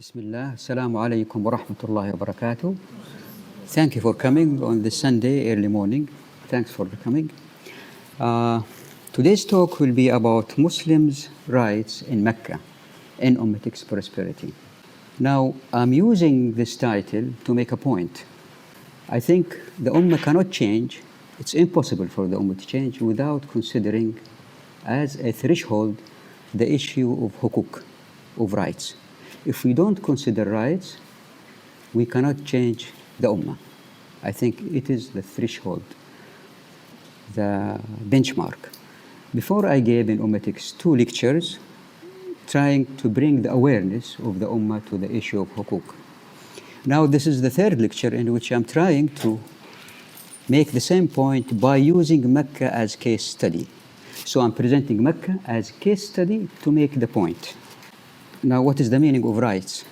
Bismillah, Assalamu alaikum wa rahmatullahi wa barakatuh. Thank you for coming on this Sunday early morning. Thanks for coming. Today's talk will be about Muslims' rights in Mecca and Ummatic's prosperity. Now, I'm using this title to make a point. I think the Ummah cannot change. It's impossible for the Ummah to change without considering as a threshold the issue of hukuk, of rights. If we don't consider rights, we cannot change the Ummah. I think it is the threshold, the benchmark. Before I gave in Ummatic's 2 lectures, trying to bring the awareness of the Ummah to the issue of hukuk. Now this is the 3rd lecture in which I'm trying to make the same point by using Mecca as case study. So I'm presenting Mecca as case study to make the point. Now, what is the meaning of rights?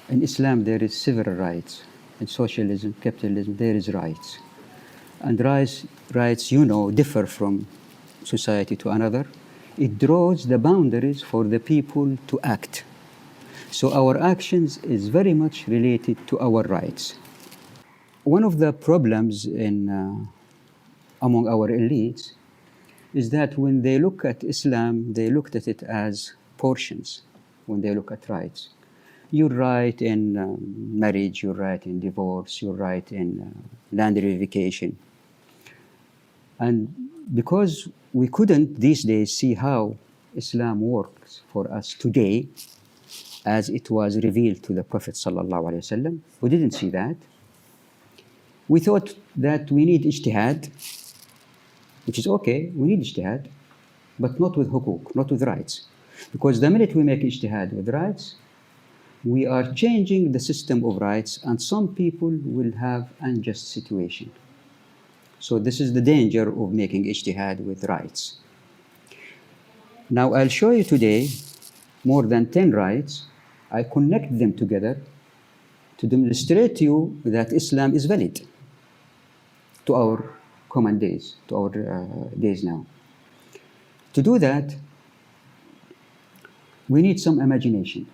In Islam, there is several rights. In socialism, capitalism, there is rights. And rights, you know, differ from society to another. It draws the boundaries for the people to act. So our actions is very much related to our rights. One of the problems among our elites is that when they look at Islam, they looked at it as portions when they look at rights. Your right in marriage, your right in divorce, your right in land revocation. And because we couldn't these days see how Islam works for us today as it was revealed to the Prophet ﷺ, we didn't see that. We thought that we need ijtihad, which is okay, we need ijtihad, but not with hukuk, not with rights. Because the minute we make ijtihad with rights, we are changing the system of rights, and some people will have unjust situation. So this is the danger of making ijtihad with rights. Now I'll show you today more than 10 rights. I connect them together to demonstrate to you that Islam is valid to our common days, to our days now. To do that, we need some imagination.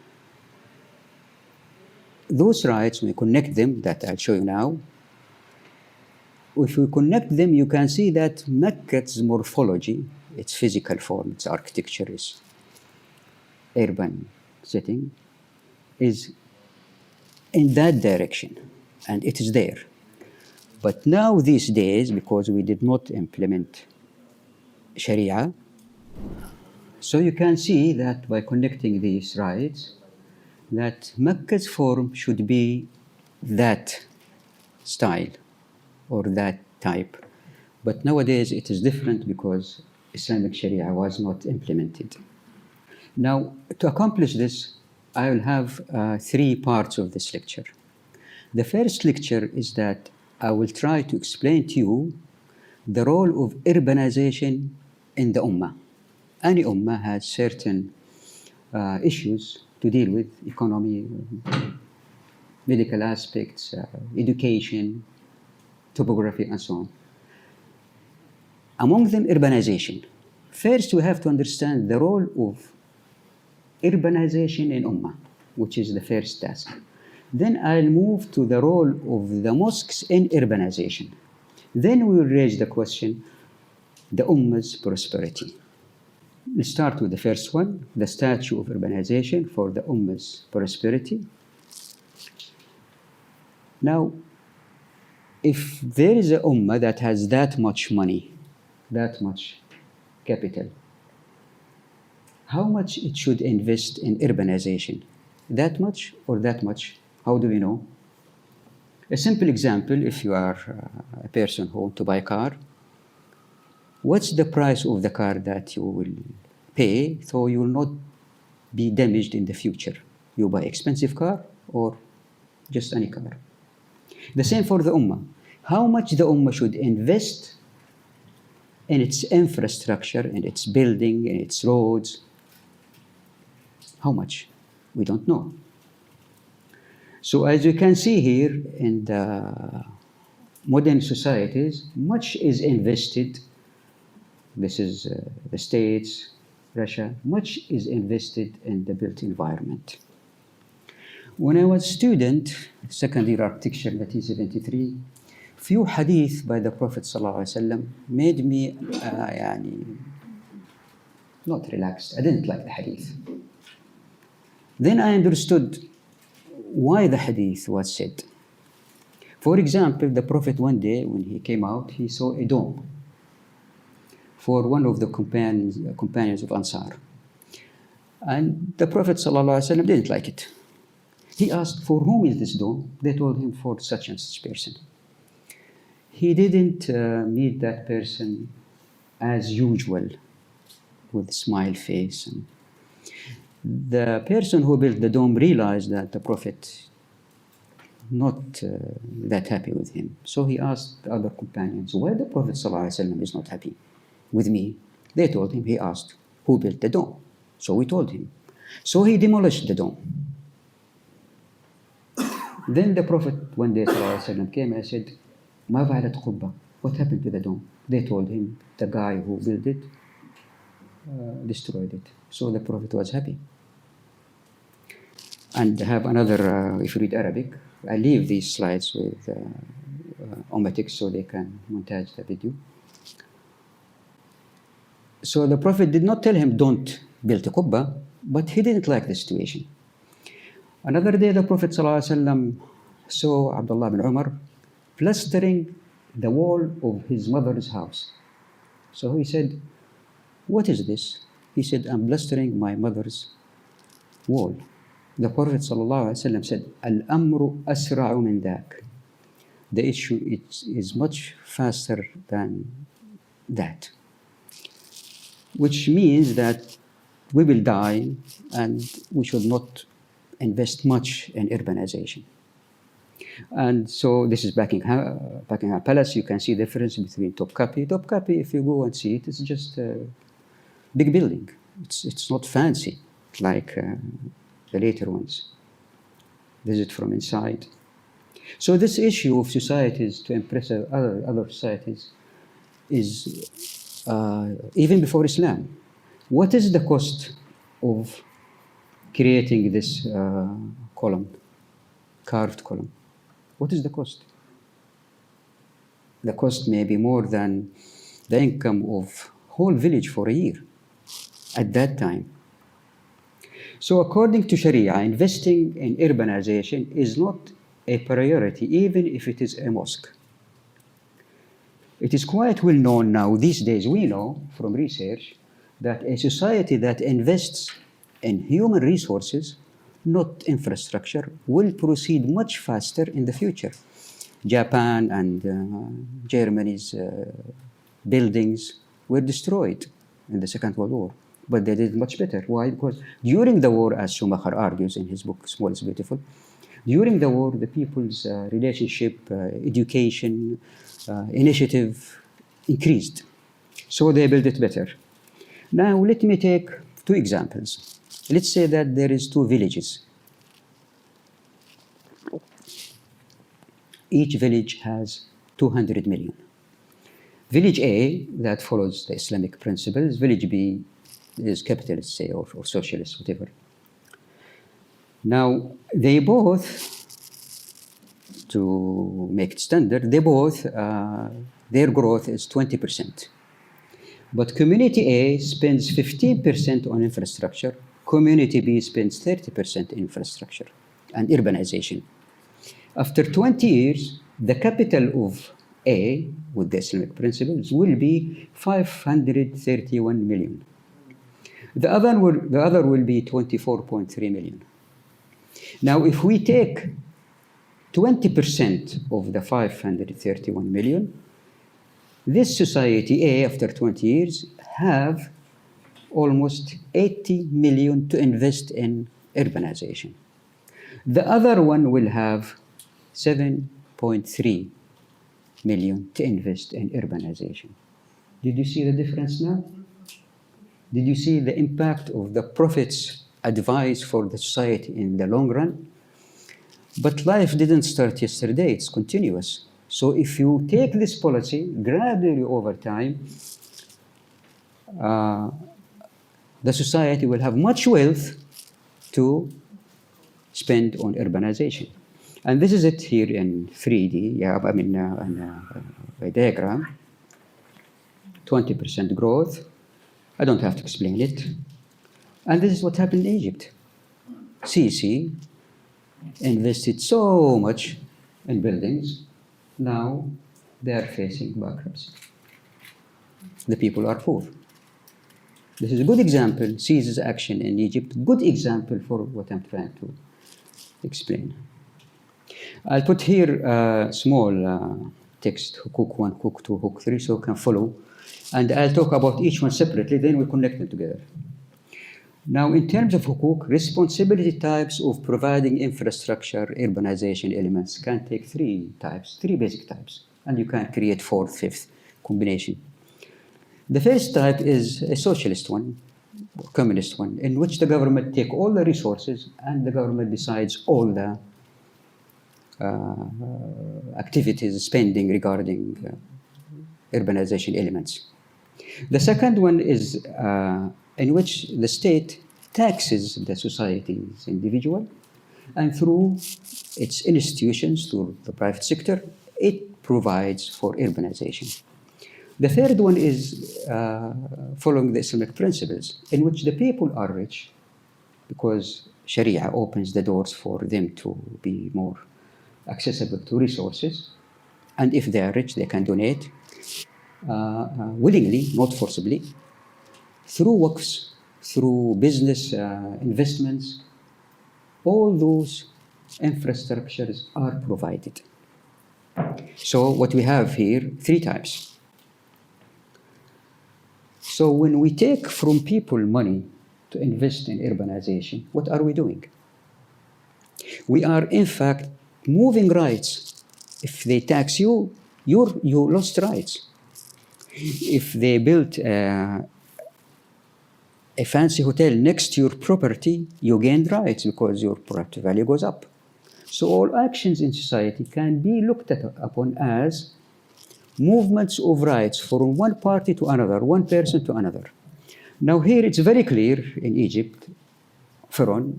Those rights, when we connect them, that I'll show you now, if we connect them, you can see that Mecca's morphology, its physical form, its architecture, its urban setting, is in that direction, and it is there. But now these days, because we did not implement Sharia, so you can see that by connecting these rights, that Mecca's form should be that style or that type. But nowadays it is different because Islamic Sharia was not implemented. Now, to accomplish this, I will have 3 parts of this lecture. The first lecture is that I will try to explain to you the role of urbanization in the Ummah. Any Ummah has certain issues to deal with: economy, medical aspects, education, topography, and so on. Among them, urbanization. First, we have to understand the role of urbanization in Ummah, which is the first task. Then I'll move to the role of the mosques in urbanization. Then we will raise the question, the Ummah's prosperity. Let's start with the first one, the statue of urbanization for the Ummah's prosperity. Now, if there is an Ummah that has that much money, that much capital, how much it should invest in urbanization? That much or that much? How do we know? A simple example, if you are a person who wants to buy a car, what's the price of the car that you will pay so you will not be damaged in the future? You buy expensive car or just any car? The same for the Ummah. How much the Ummah should invest in its infrastructure, in its building, in its roads? How much? We don't know. So as you can see here, in the modern societies, much is invested. This is the states, Russia, much is invested in the built environment. When I was a student, second year architecture, 1973, few hadith by the Prophet ﷺ made me not relaxed. I didn't like the hadith. Then I understood why the hadith was said. For example, the Prophet one day, when he came out, he saw a dome for one of the companions of Ansar. And the Prophet ﷺ didn't like it. He asked, for whom is this dome? They told him, for such and such person. He didn't meet that person as usual, with a smile face. And the person who built the dome realized that the Prophet not that happy with him. So he asked the other companions, why the Prophet ﷺ is not happy with me? They told him, he asked, who built the dome? So we told him. So he demolished the dome. Then the Prophet one day ﷺ came and said, Ma fa'alat qubba? What happened to the dome? They told him, the guy who built it destroyed it. So the Prophet was happy. And have another, if you read Arabic, I leave these slides with Ummatic so they can montage the video. So the Prophet did not tell him, don't build a qubba, but he didn't like the situation. Another day, the Prophet ﷺ saw Abdullah bin Umar plastering the wall of his mother's house. So he said, what is this? He said, I'm plastering my mother's wall. The Prophet ﷺ said, Al-amru asra'u min dak. The issue is much faster than that. Which means that we will die and we should not invest much in urbanization. And so this is Buckingham Palace. You can see the difference between Topkapi. Topkapi, if you go and see it, it's just a big building. It's not fancy like the later ones. Visit from inside. So this issue of societies to impress other societies is even before Islam. What is the cost of creating this column, carved column? What is the cost? The cost may be more than the income of whole village for a year at that time. So according to Sharia, investing in urbanization is not a priority, even if it is a mosque. It is quite well known now, these days we know from research, that a society that invests in human resources, not infrastructure, will proceed much faster in the future. Japan and Germany's buildings were destroyed in the Second World War, but they did much better. Why? Because during the war, as Schumacher argues in his book, Small is Beautiful, during the war, the people's relationship, education, initiative increased. So they built it better. Now, let me take two examples. Let's say that there is two villages. Each village has 200 million. Village A, that follows the Islamic principles. Village B is capitalist, say, or socialist, whatever. Now, they both, to make it standard, they both, their growth is 20%. But community A spends 15% on infrastructure, community B spends 30% infrastructure and urbanization. After 20 years, the capital of A, with the Islamic principles, will be 531 million. The other will be 24.3 million. Now, if we take 20% of the 531 million, this society A, after 20 years, have almost 80 million to invest in urbanization. The other one will have 7.3 million to invest in urbanization. Did you see the difference now? Did you see the impact of the Prophet's advice for the society in the long run? But life didn't start yesterday, it's continuous. So if you take this policy gradually over time, the society will have much wealth to spend on urbanization. And this is it here in 3D, a diagram. 20% growth. I don't have to explain it. And this is what happened in Egypt. Sisi invested so much in buildings. Now they are facing bankruptcy. The people are poor. This is a good example, Sisi's action in Egypt, good example for what I'm trying to explain. I'll put here a small text, hook 1, hook 2, hook 3, so you can follow. And I'll talk about each one separately, then we'll connect them together. Now, in terms of hukuk, responsibility types of providing infrastructure, urbanization elements can take three basic types, and you can create fourth, fifth combination. The first type is a socialist one, or communist one, in which the government take all the resources and the government decides all the activities, spending regarding urbanization elements. The second one is in which the state taxes the society's individual, and through its institutions, through the private sector, it provides for urbanization. The third one is following the Islamic principles, in which the people are rich, because Sharia opens the doors for them to be more accessible to resources, and if they are rich, they can donate willingly, not forcibly, through waqfs, through business investments. All those infrastructures are provided. So what we have here, three types. So when we take from people money to invest in urbanization, what are we doing? We are, in fact, moving rights. If they tax you, you lost rights. If they built a fancy hotel next to your property, you gained rights because your property value goes up. So all actions in society can be looked upon as movements of rights from one party to another, one person to another. Now here it's very clear in Egypt, Pharaoh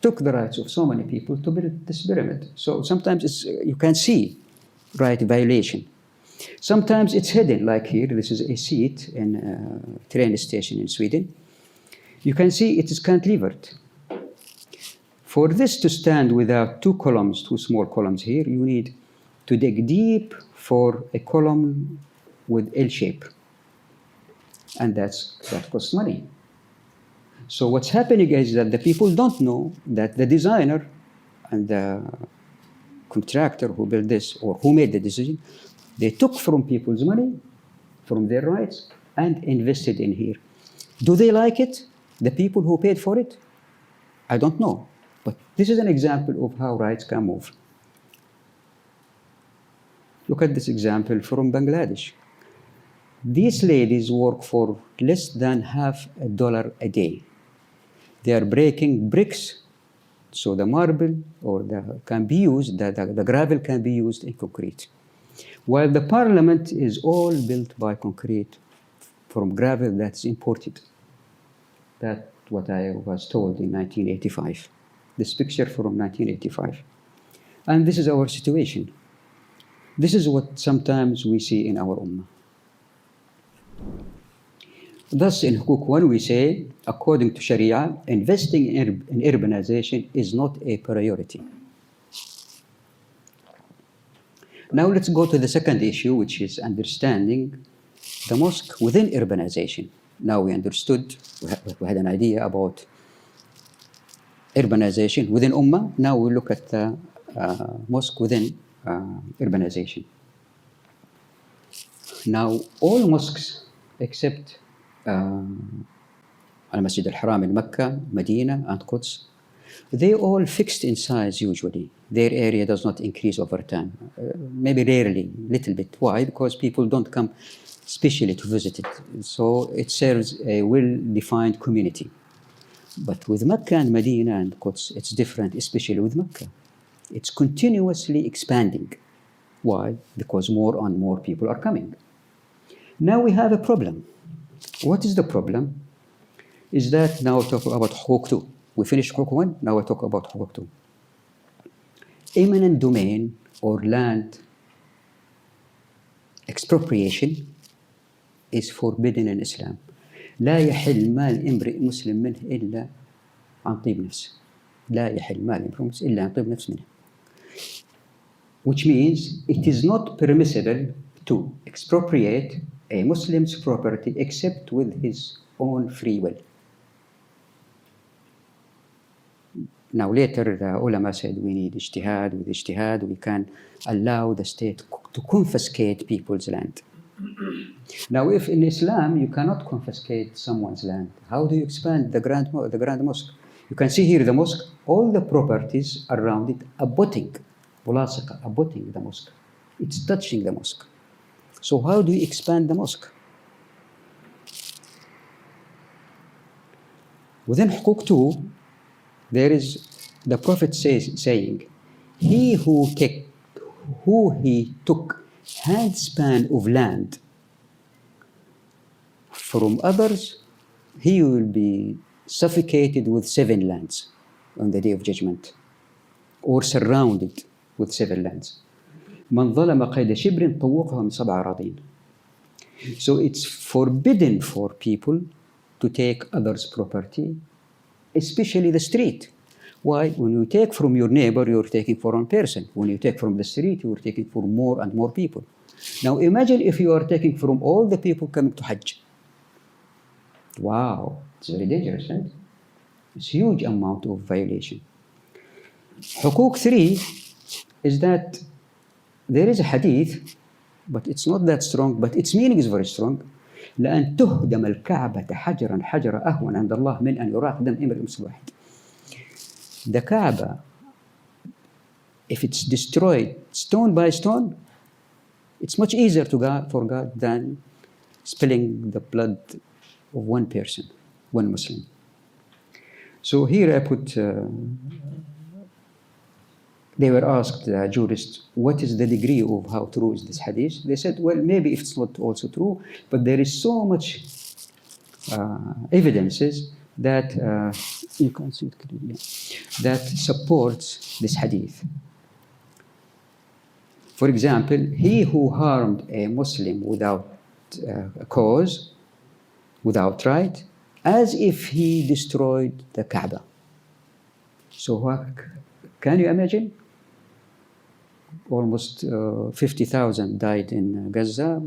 took the rights of so many people to build this pyramid. So sometimes you can see right violation. Sometimes it's hidden, like here, this is a seat in a train station in Sweden. You can see it is cantilevered. For this to stand without two small columns here, you need to dig deep for a column with L shape. And that costs money. So what's happening is that the people don't know that the designer and the contractor who built this, or who made the decision, they took from people's money, from their rights, and invested in here. Do they like it, the people who paid for it? I don't know. But this is an example of how rights can move. Look at this example from Bangladesh. These ladies work for less than $50 a day. They are breaking bricks, so the marble can be used, the gravel can be used in concrete. While the parliament is all built by concrete from gravel that's imported. That's what I was told in 1985. This picture from 1985. And this is our situation. This is what sometimes we see in our Ummah. Thus, in Hukuk 1, we say, according to Sharia, investing in urbanization is not a priority. Now let's go to the second issue, which is understanding the mosque within urbanization. Now we understood, we had an idea about urbanization within Ummah. Now we look at the mosque within urbanization. Now all mosques except Al-Masjid al-Haram in Mecca, Medina, and Quds, they all fixed in size usually. Their area does not increase over time. Maybe rarely, little bit. Why? Because people don't come specially to visit it. So it serves a well-defined community. But with Mecca and Medina and Quds, it's different, especially with Mecca. It's continuously expanding. Why? Because more and more people are coming. Now we have a problem. What is the problem? Is that now we talk about حقوق 2. We finished حقوق 1, now we talk about حقوق 2. Eminent domain or land expropriation is forbidden in Islam. لا يحل مال امرئ مسلم منه إلا عن طيب نفس. لا يحل مال امرئ مسلم إلا عن طيب نفس منه. Which means it is not permissible to expropriate a Muslim's property except with his own free will. Now later the ulama said we need ijtihad. With ijtihad we can allow the state to confiscate people's land. Now if in Islam you cannot confiscate someone's land, how do you expand the Grand Mosque? You can see here the mosque, all the properties around it abutting the mosque. It's touching the mosque. So how do you expand the mosque? Within حقوق 2, there is the Prophet saying, he who took handspan of land from others, he will be suffocated with 7 lands on the day of judgment, or surrounded with 7 lands. من ظلم قيد شبر طوقه من 7 أراضين. So it's forbidden for people to take others' property, especially the street. Why? When you take from your neighbor, you're taking for one person. When you take from the street, you're taking for more and more people. Now imagine if you are taking from all the people coming to Hajj. Wow, it's very dangerous, right? It's a huge amount of violation. حقوق 3 is that there is a hadith, but it's not that strong, but its meaning is very strong. لأن تهدم الكعبة حجرا حجرا أهون عند الله من أن يراق دم امرئ مسلم واحد. The Kaaba, if it's destroyed stone by stone, it's much easier for God than spilling the blood of one person, one Muslim. So here I put, they were asked, the jurists, what is the degree of how true is this hadith? They said, well, maybe if it's not also true, but there is so much evidences that, you can't see it clearly, that supports this hadith. For example, he who harmed a Muslim without a cause, without right, as if he destroyed the Kaaba. So can you imagine? Almost 50,000 died in Gaza,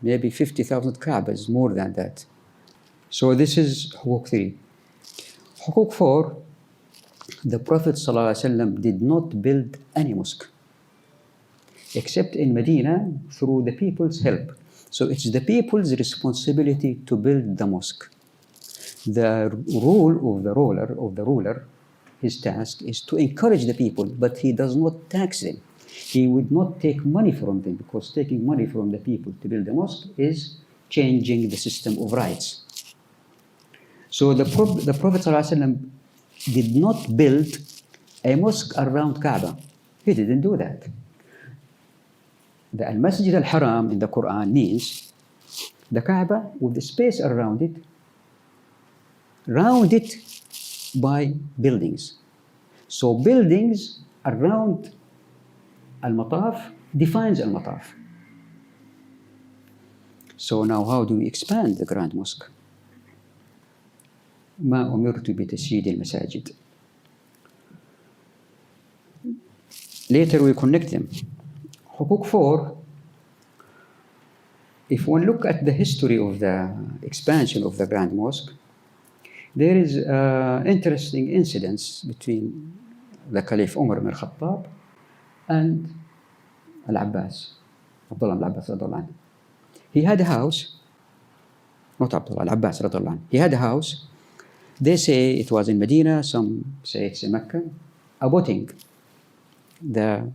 maybe 50,000 Kaabas, more than that. So this is حقوق 3. حقوق 4, the Prophet ﷺ did not build any mosque, except in Medina through the people's help. So it's the people's responsibility to build the mosque. The rule of the ruler, his task is to encourage the people, but he does not tax them. He would not take money from them, because taking money from the people to build a mosque is changing the system of rights. So the Prophet ﷺ did not build a mosque around Kaaba. He didn't do that. The Al-Masjid al-Haram in the Qur'an means the Kaaba with the space around it, rounded by buildings. So buildings around Al-Mataf defines Al-Mataf. So now how do we expand the Grand Mosque? ما أمرت بتشييد المساجد. Later we connect them. حقوق 4, if one look at the history of the expansion of the Grand Mosque, there is interesting incidents between the Caliph Umar ibn al-Khattab and Al-Abbas, Abdullah al-Abbas radiallahu anhu. He had a house, not Abdullah al-Abbas radiallahu anhu. He had a house. They say it was in Medina, some say it's in Mecca, abutting the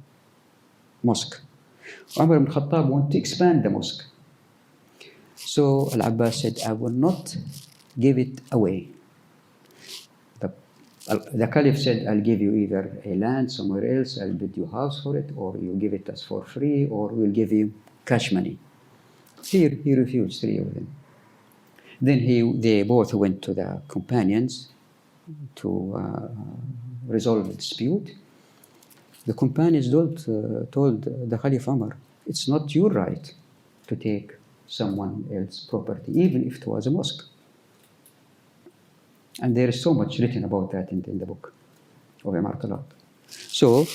mosque. Umar ibn al-Khattab wanted to expand the mosque. So Al-Abbas said, I will not give it away. The Caliph said, I'll give you either a land somewhere else, I'll build you a house for it, or you give it us for free, or we'll give you cash money. He refused 3 of them. Then they both went to the companions to resolve the dispute. The companions told the Caliph Umar, it's not your right to take someone else's property, even if it was a mosque. And there is so much written about that in the book of M.Arch.A.S. So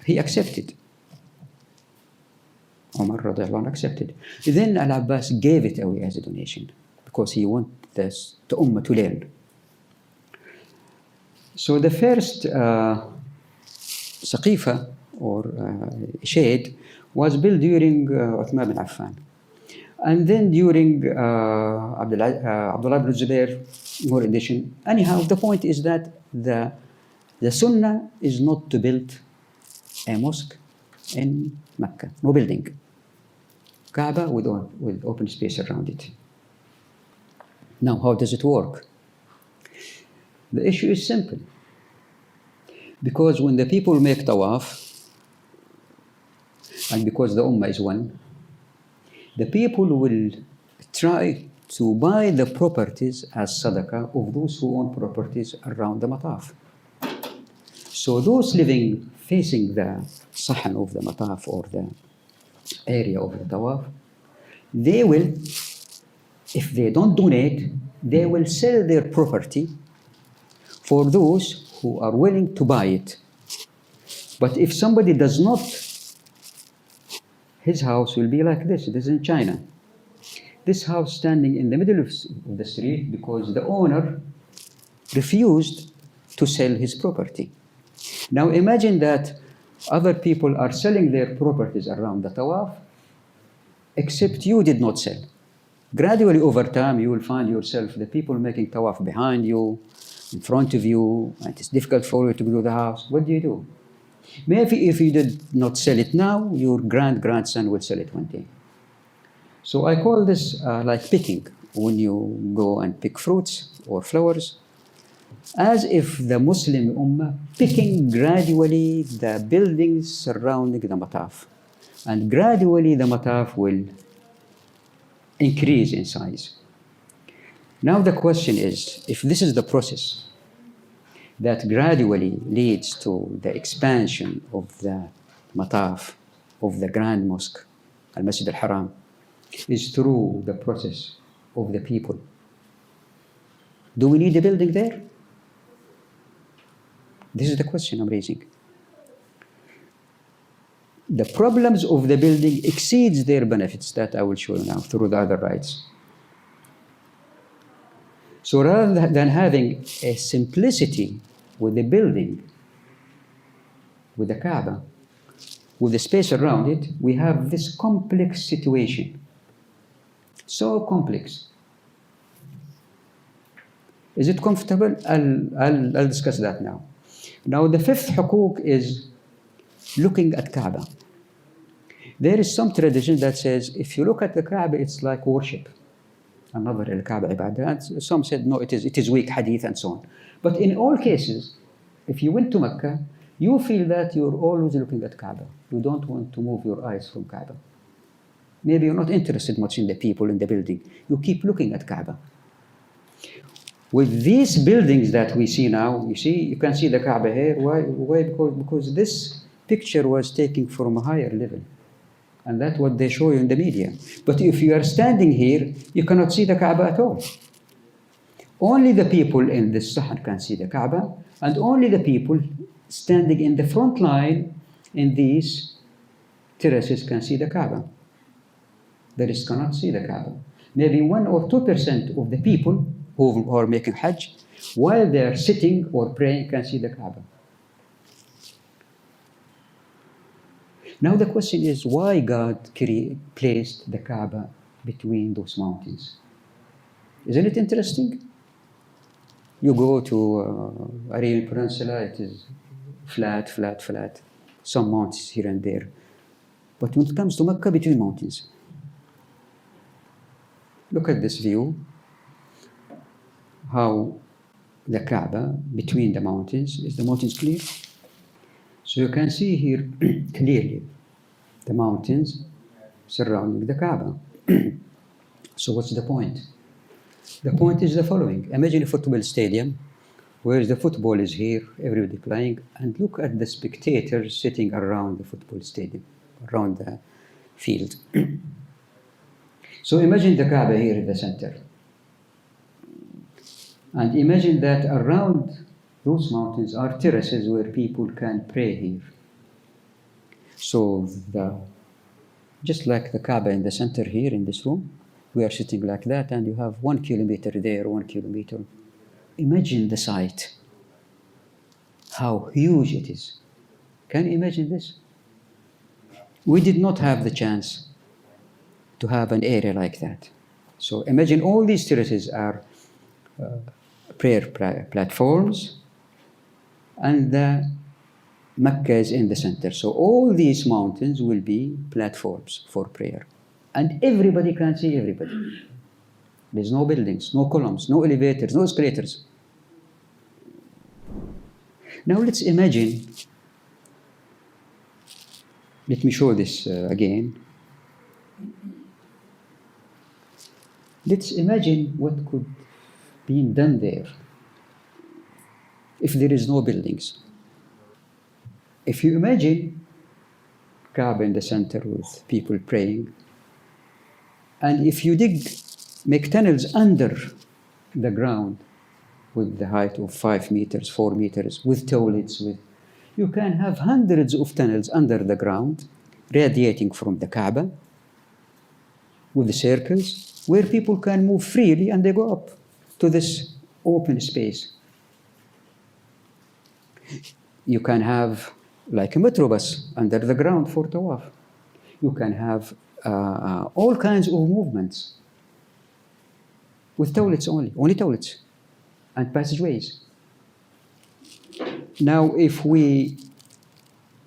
he accepted. Umar radiallahu anhu accepted. Then Al-Abbas gave it away as a donation because he wanted the Ummah to learn. So the first Saqifa or shade was built during Uthman bin Affan. And then during Abdullah ibn Zubair, more addition. Anyhow, the point is that the sunnah is not to build a mosque in Mecca, no building. Kaaba with open space around it. Now, how does it work? The issue is simple. Because when the people make tawaf, and because the Ummah is one, the people will try to buy the properties as sadaqah of those who own properties around the mataf. So those living facing the sahan of the mataf or the area of the tawaf, they will, if they don't donate, they will sell their property for those who are willing to buy it. But if somebody does not, his house will be like this. This is in China. This house standing in the middle of the street because the owner refused to sell his property. Now imagine that other people are selling their properties around the tawaf, except you did not sell. Gradually over time, you will find yourself, the people making tawaf behind you, in front of you, and it's difficult for you to go to the house. What do? Maybe if you did not sell it now, your grandson will sell it one day. So I call this like picking, when you go and pick fruits or flowers, as if the Muslim Ummah picking gradually the buildings surrounding the mataf. And gradually the mataf will increase in size. Now the question is, if this is the process that gradually leads to the expansion of the mataf, of the Grand Mosque, Al-Masjid Al-Haram, is through the process of the people. Do we need a building there? This is the question I'm raising. The problems of the building exceeds their benefits that I will show you now through the other rights. So rather than having a simplicity with the building, with the Kaaba, with the space around it, we have this complex situation. So complex. Is it comfortable? I'll discuss that now. Now the fifth hukuk is looking at Kaaba. There is some tradition that says if you look at the Kaaba, it's like worship. Another al-Kaaba ibadah. Some said no, it is weak hadith and so on. But in all cases, if you went to Mecca, you feel that you're always looking at Kaaba. You don't want to move your eyes from Kaaba. Maybe you're not interested much in the people in the building. You keep looking at Kaaba. With these buildings that we see now, you can see the Kaaba here. Why? Because this picture was taken from a higher level. And that's what they show you in the media. But if you are standing here, you cannot see the Kaaba at all. Only the people in this sahan can see the Kaaba, and only the people standing in the front line in these terraces can see the Kaaba. The rest cannot see the Kaaba. Maybe 1 or 2% of the people who are making Hajj, while they are sitting or praying, can see the Kaaba. Now the question is, why God placed the Kaaba between those mountains? Isn't it interesting? You go to Arabian Peninsula, it is flat. Some mountains here and there. But when it comes to Mecca, between mountains. Look at this view. How the Kaaba between the mountains. Is the mountains clear? So you can see here clearly the mountains surrounding the Kaaba. So what's the point? The point is the following. Imagine a football stadium where the football is here, everybody playing, and look at the spectators sitting around the football stadium, around the field. So imagine the Kaaba here in the center. And imagine that around those mountains are terraces where people can pray here. So just like the Kaaba in the center here in this room, we are sitting like that, and you have 1 kilometer there, 1 kilometer. Imagine the site, how huge it is. Can you imagine this? We did not have the chance to have an area like that. So imagine all these terraces are prayer platforms, and the Mecca is in the center. So all these mountains will be platforms for prayer. And everybody can see everybody. There's no buildings, no columns, no elevators, no escalators. Now let's imagine, let me show this again. Let's imagine what could be done there if there is no buildings. If you imagine Kaaba in the center with people praying, and if you make tunnels under the ground with the height of 5 meters, 4 meters, with toilets, you can have hundreds of tunnels under the ground radiating from the Kaaba with the circles where people can move freely and they go up to this open space. You can have like a metro bus under the ground for tawaf. You can have all kinds of movements with toilets only toilets and passageways. Now, if with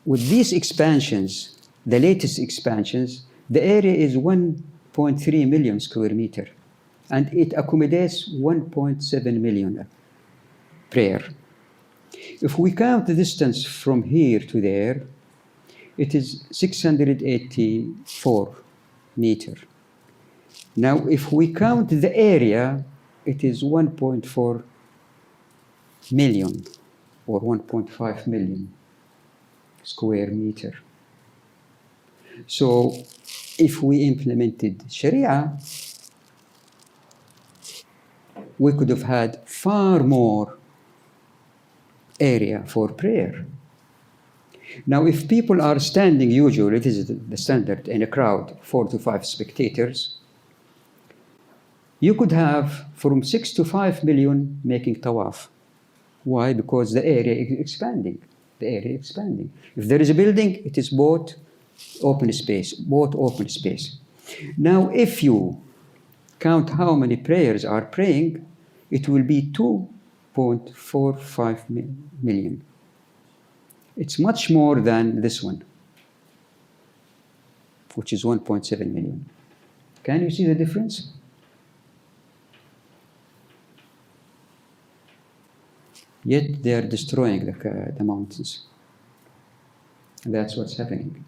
these expansions, the latest expansions, the area is 1.3 million square meter, and it accommodates 1.7 million prayer. If we count the distance from here to there, it is 684 meters. Now, if we count the area, it is 1.4 million or 1.5 million square meter. So, if we implemented Sharia, we could have had far more area for prayer. Now, if people are standing, usually it is the standard in a crowd, 4 to 5 spectators, you could have from 6 to 5 million making tawaf. Why? Because the area is expanding. The area is expanding. If there is a building, it is both open space. Now, if you count how many prayers are praying, it will be 2.45 million. It's much more than this one, which is 1.7 million. Can you see the difference? Yet they are destroying the mountains. That's what's happening.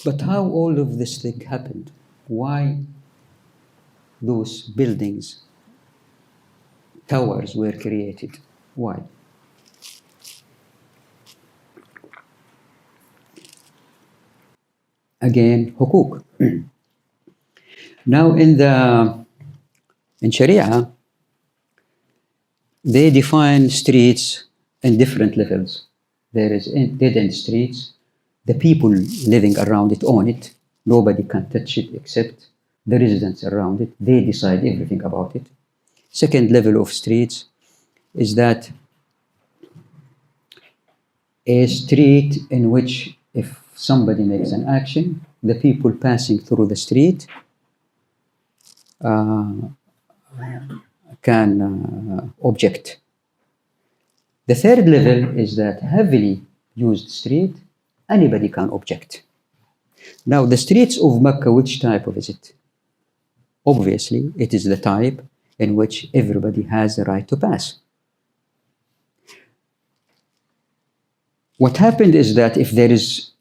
But how all of this thing happened? Why those buildings, towers were created? Why? Again, hukuk. Now in Sharia, they define streets in different levels. There is dead-end streets. The people living around it own it. Nobody can touch it except the residents around it. They decide everything about it. Second level of streets is that a street in which if somebody makes an action, the people passing through the street can object. The third level is that heavily used street, anybody can object. Now, the streets of Mecca, which type of is it? Obviously, it is the type in which everybody has the right to pass. What happened is that if there is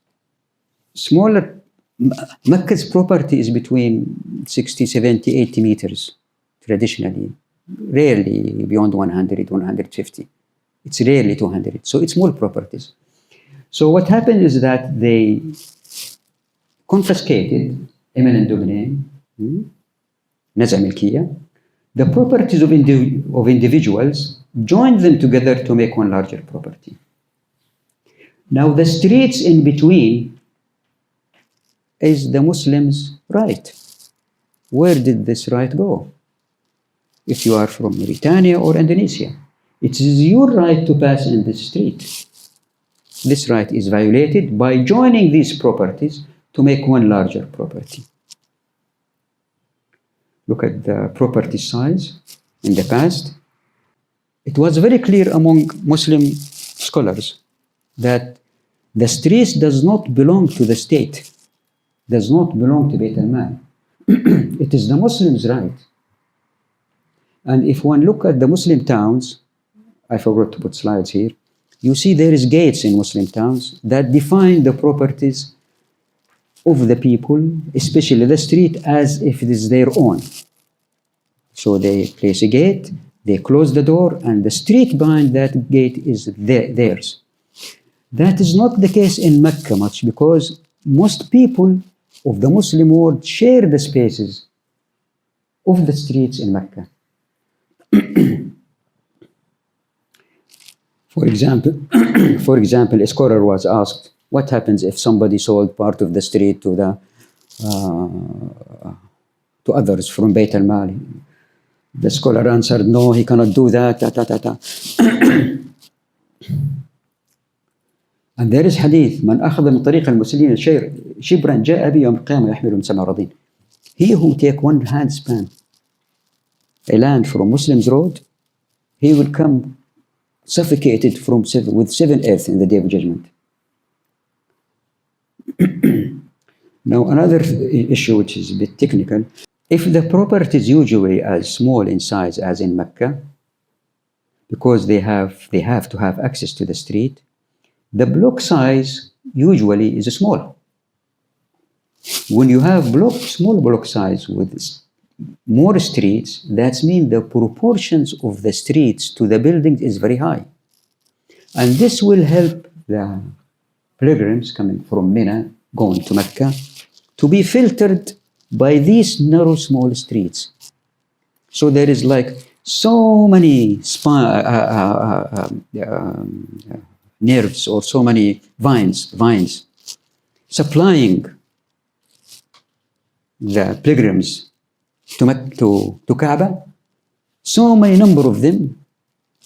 smaller Mecca's property is between 60, 70, 80 meters, traditionally. Rarely beyond 100, 150. It's rarely 200. So it's small properties. So what happened is that they confiscated eminent domain, نزع ملكية, the properties of individuals, joined them together to make one larger property. Now the streets in between is the Muslims' right. Where did this right go? If you are from Mauritania or Indonesia, it is your right to pass in the street. This right is violated by joining these properties to make one larger property. Look at the property size in the past. It was very clear among Muslim scholars that the streets does not belong to the state, does not belong to Beit al-Mal. It is the Muslims' right. And if one look at the Muslim towns, I forgot to put slides here, you see there is gates in Muslim towns that define the properties of the people, especially the street, as if it is their own. So they place a gate, they close the door, and the street behind that gate is theirs. That is not the case in Mecca much, because most people of the Muslim world share the spaces of the streets in Mecca. For example, a scholar was asked, what happens if somebody sold part of the street to others from Beit al-Mal? The scholar answered, no, he cannot do that, And there is hadith, من أخذ من طريق المسلمين شبرا جاء به يوم القيامة يحمل من 7 أراضين. He who take one handspan, a land from Muslims' road, he will come suffocated with 7 earth in the day of judgment. Now another issue which is a bit technical, if the property is usually as small in size as in Mecca, because they have to have access to the street, the block size usually is small. When you have small block size with more streets, that means the proportions of the streets to the buildings is very high. And this will help the pilgrims coming from Mina, going to Mecca, to be filtered by these narrow, small streets. So there is like so many nerves or so many vines supplying the pilgrims to Kaaba, so many number of them,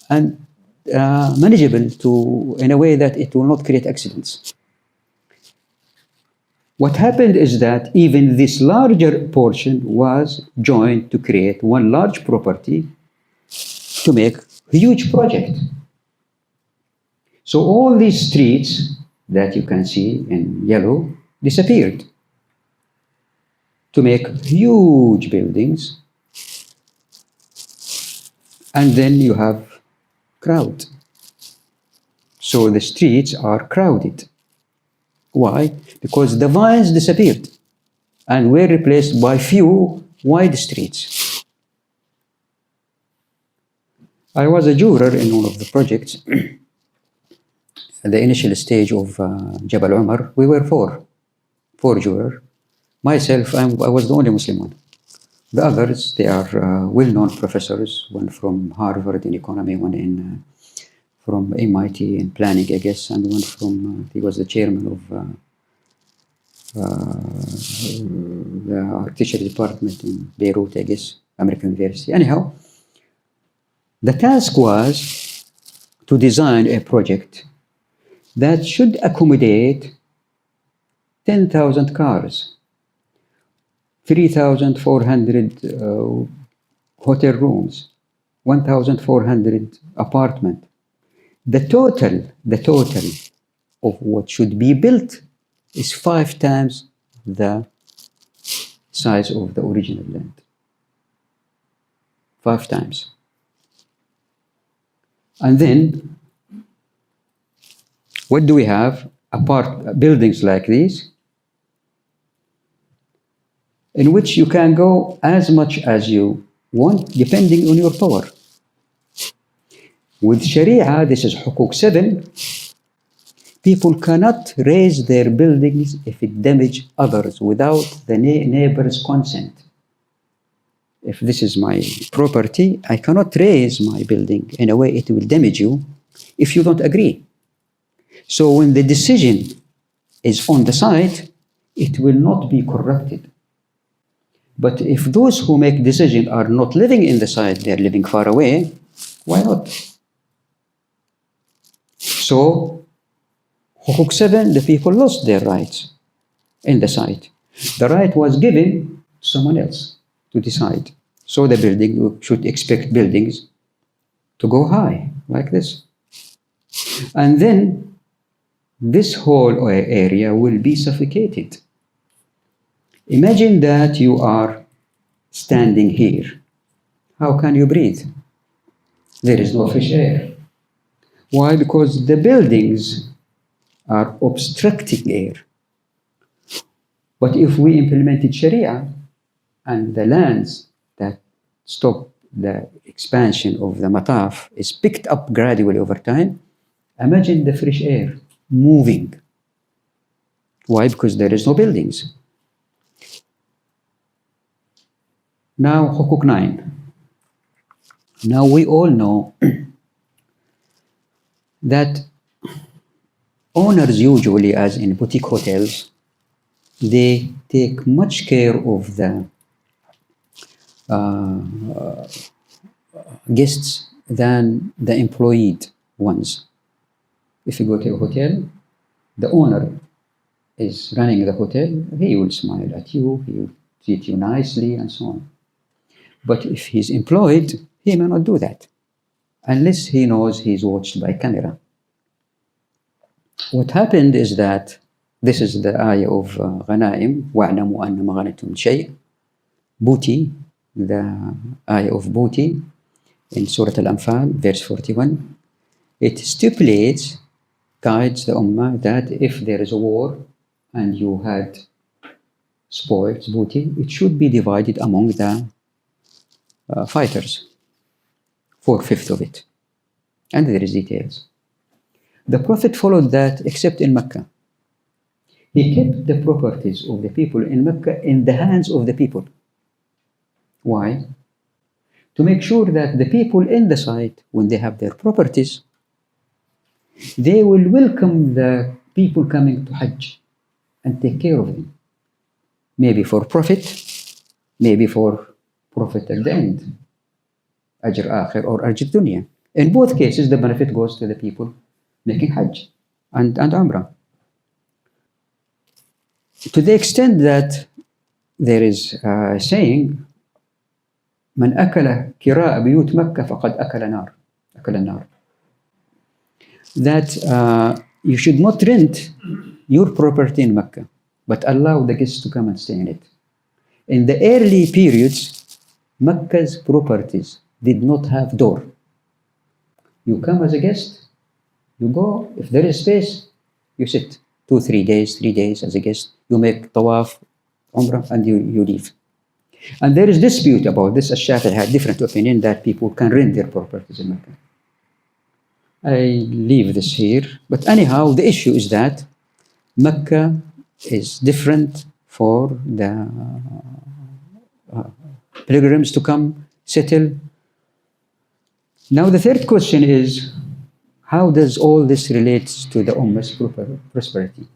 and manageable in a way that it will not create accidents. What happened is that even this larger portion was joined to create one large property to make a huge project. So all these streets that you can see in yellow disappeared to make huge buildings, and then you have crowd. So the streets are crowded. Why? Because the vines disappeared and were replaced by few wide streets. I was a juror in one of the projects. At the initial stage of Jabal Umar, we were four jurors. Myself, I was the only Muslim one. The others, they are well-known professors, one from Harvard in economy, one from MIT in planning, I guess, and one from, he was the chairman of the architecture department in Beirut, I guess, American University. Anyhow, the task was to design a project that should accommodate 10,000 cars, 3,400 hotel rooms, 1,400 apartments. The total of what should be built is 5 times the size of the original land. 5 times. And then, what do we have? Buildings like these, in which you can go as much as you want depending on your power. With Sharia, this is Hukuk 7, people cannot raise their buildings if it damages others without the neighbor's consent. If this is my property, I cannot raise my building in a way it will damage you if you don't agree. So when the decision is on the site, it will not be corrupted. But if those who make decision are not living in the site, they're living far away, why not? So, Hukuk 7, the people lost their rights in the site. The right was given to someone else to decide. So the building, you should expect buildings to go high, like this. And then this whole area will be suffocated. Imagine that you are standing here. How can you breathe? There is no fresh air. Why? Because the buildings are obstructing air. But if we implemented Sharia and the lands that stop the expansion of the mataf is picked up gradually over time, imagine the fresh air moving. Why? Because there is no buildings. Now, Hukuk 9. Now we all know that owners usually, as in boutique hotels, they take much care of the guests than the employed ones. If you go to a hotel, the owner is running the hotel, he will smile at you, he will treat you nicely and so on. But if he's employed, he may not do that unless he knows he's watched by camera. What happened is that this is the ayah of Ghanaim, وَاعْلَمُوا أَنَّ مَا غَنِمْتُمْ شَيْءٍ, booty, the ayah of booty in Surah Al-Anfal, verse 41. It stipulates, guides the Ummah, that if there is a war and you had spoils, booty, it should be divided among the fighters, 4/5 of it. And there is details. The Prophet followed that except in Mecca. He kept the properties of the people in Mecca in the hands of the people. Why? To make sure that the people in the site, when they have their properties, they will welcome the people coming to Hajj and take care of them. Maybe for profit, maybe for profit at the end, Ajr Akhir or Ajr Dunya. In both cases, the benefit goes to the people making Hajj and Umrah. To the extent that there is a saying, من أكل كراء بيوت مكة فقد أكل النار. That you should not rent your property in Mecca, but allow the guests to come and stay in it. In the early periods, Mecca's properties did not have door. You come as a guest, you go, if there is space, you sit 2-3 days, 3 days as a guest, you make tawaf, umrah, and you leave. And there is dispute about this. Al-Shafi'i had different opinion that people can rent their properties in Mecca. I leave this here, but anyhow, the issue is that Mecca is different for the pilgrims to come, settle. Now the third question is, how does all this relate to the Ummah's prosperity?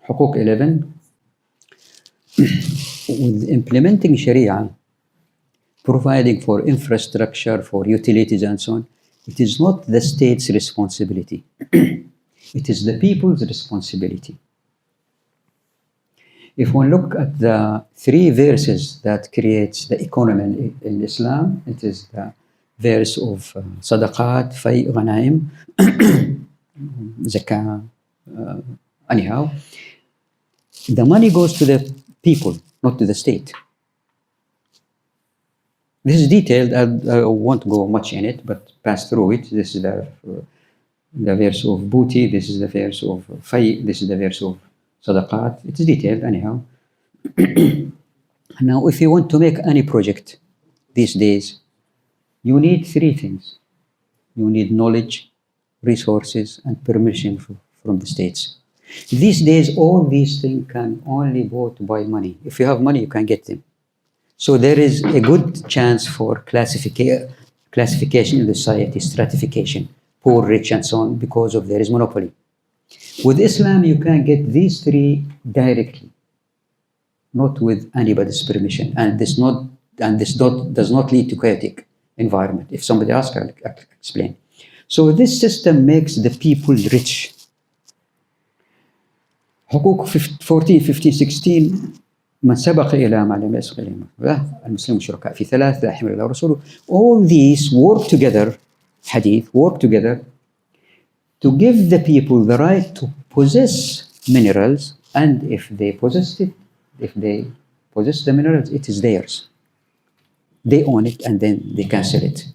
Hukuk 11, with implementing Sharia, providing for infrastructure, for utilities and so on, it is not the state's responsibility. It is the people's responsibility. If one look at the 3 verses that creates the economy in Islam, it is the verse of sadaqat, fay, ghanaim, zakah, anyhow. The money goes to the people, not to the state. This is detailed, I won't go much in it, but pass through it. This is the verse of booty, this is the verse of fay, this is the verse of sadaqat. It's detailed anyhow. Now, if you want to make any project these days, you need three things. You need knowledge, resources, and permission from the states. These days, all these things can only be bought by money. If you have money, you can get them. So there is a good chance for classification in the society, stratification, poor, rich, and so on, because of there is monopoly. With Islam, you can get these three directly, not with anybody's permission, and this does not lead to chaotic environment. If somebody asks, I'll explain. So this system makes the people rich. حقوق 14, 15, 16 من سبق إلى ما لم يسبق إليه المسلمون شركاء في ثلاث لا يحمل الله ورسوله. All these work together, hadith, work together to give the people the right to possess minerals, and if they possess the minerals, it is theirs. They own it and then they can sell it.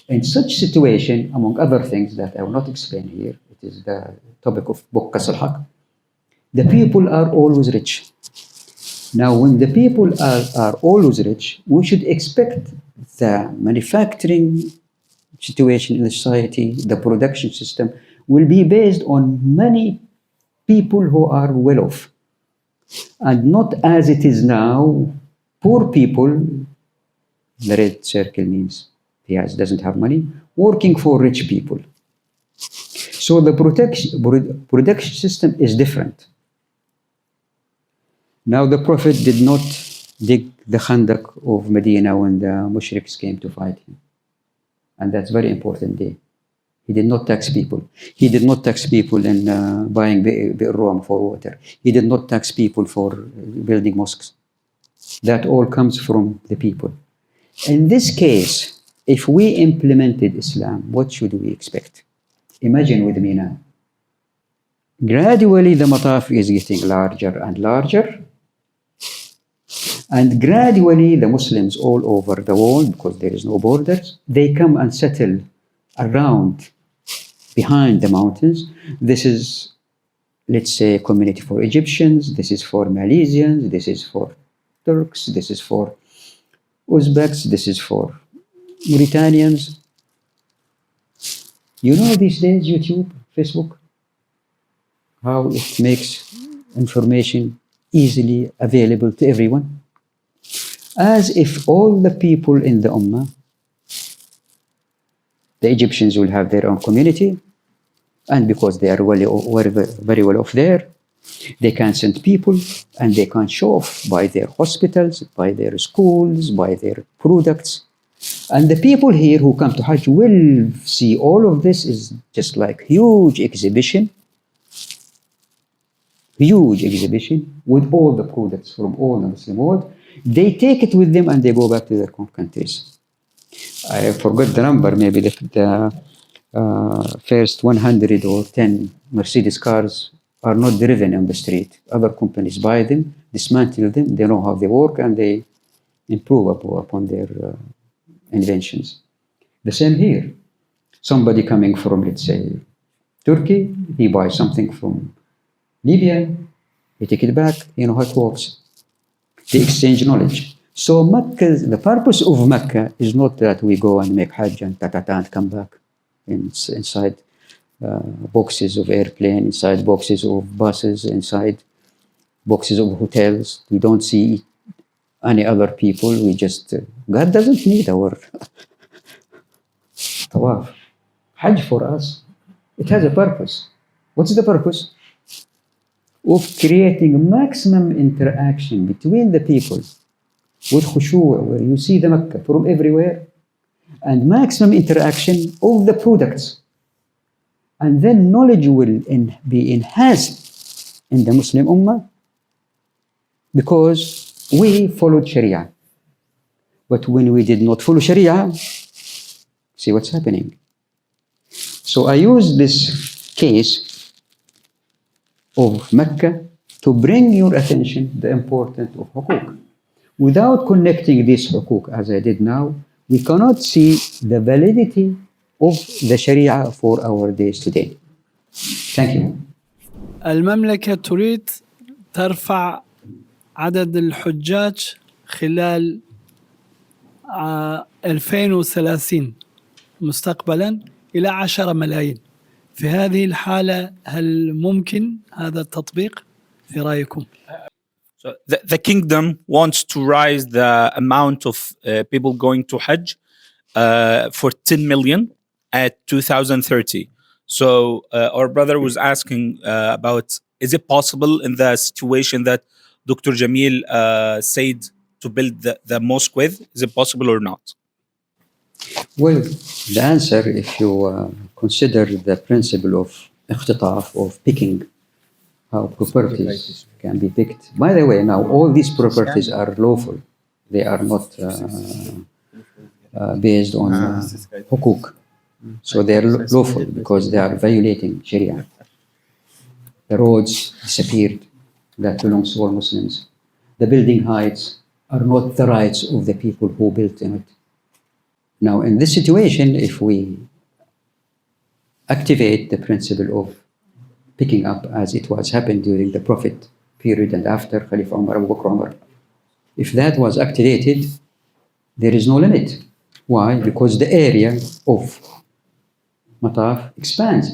In such situation, among other things that I will not explain here, it is the topic of book Qasr Haq, the people are always rich. Now, when the people are always rich, we should expect the manufacturing situation in the society, the production system, will be based on many people who are well off. And not as it is now, poor people, the red circle means he doesn't have money, working for rich people. So the production system is different. Now the Prophet did not dig the Khandaq of Medina when the Mushriks came to fight him. And that's very important day. He did not tax people. He did not tax people in buying Bi'r Rum for water. He did not tax people for building mosques. That all comes from the people. In this case, if we implemented Islam, what should we expect? Imagine with me now. Gradually, the mataf is getting larger and larger. And gradually, the Muslims all over the world, because there is no borders, they come and settle around behind the mountains. This is, let's say, a community for Egyptians. This is for Malaysians. This is for Turks. This is for Uzbeks. This is for Mauritanians. You know these days, YouTube, Facebook, how it makes information easily available to everyone. As if all the people in the Ummah, the Egyptians will have their own community, and because they are very well off there, they can send people and they can show off by their hospitals, by their schools, by their products. And the people here who come to Hajj will see all of this is just like huge exhibition with all the products from all the Muslim world. They take it with them and they go back to their countries. I forgot the number, maybe the first 100 or 10 Mercedes cars are not driven on the street. Other companies buy them, dismantle them, they know how they work, and they improve upon their inventions. The same here. Somebody coming from, let's say, Turkey, he buys something from Libya, he take it back, you know how it works. They exchange knowledge. So Mecca, the purpose of Mecca is not that we go and make Hajj and and come back inside boxes of airplane, inside boxes of buses, inside boxes of hotels. We don't see any other people. We just, God doesn't need our tawaf. Hajj for us, it has a purpose. What's the purpose? Of creating maximum interaction between the people with khushu', where you see the Mecca from everywhere, and maximum interaction of the products. And then knowledge will be enhanced in the Muslim Ummah because we followed Sharia. But when we did not follow Sharia, see what's happening. So I use this case of Mecca to bring your attention the importance of hukuk. Without connecting this hukuk, as I did now, we cannot see the validity of the Sharia for our days today. Thank you. المملكة تريد ترفع عدد الحجاج خلال 2030 مستقبلا إلى 10 ملايين. في هذه الحالة هل ممكن هذا التطبيق في رأيكم؟ So the kingdom wants to rise the amount of people going to Hajj for 10 million at 2030. So our brother was asking about, is it possible in the situation that Dr. Jamil said to build the mosque with? Is it possible or not? Well, the answer, if you consider the principle of اختطاف, of picking, how properties can be picked. By the way, now all these properties are lawful. They are not based on hukuk. So they are lawful because they are violating Sharia. The roads disappeared, that belongs to all Muslims. The building heights are not the rights of the people who built in it. Now, in this situation, if we activate the principle of picking up, as it was happened during the Prophet period and after Khalifa Umar, Abu Bakr Umar, if that was activated, there is no limit. Why? Because the area of Mataf expands,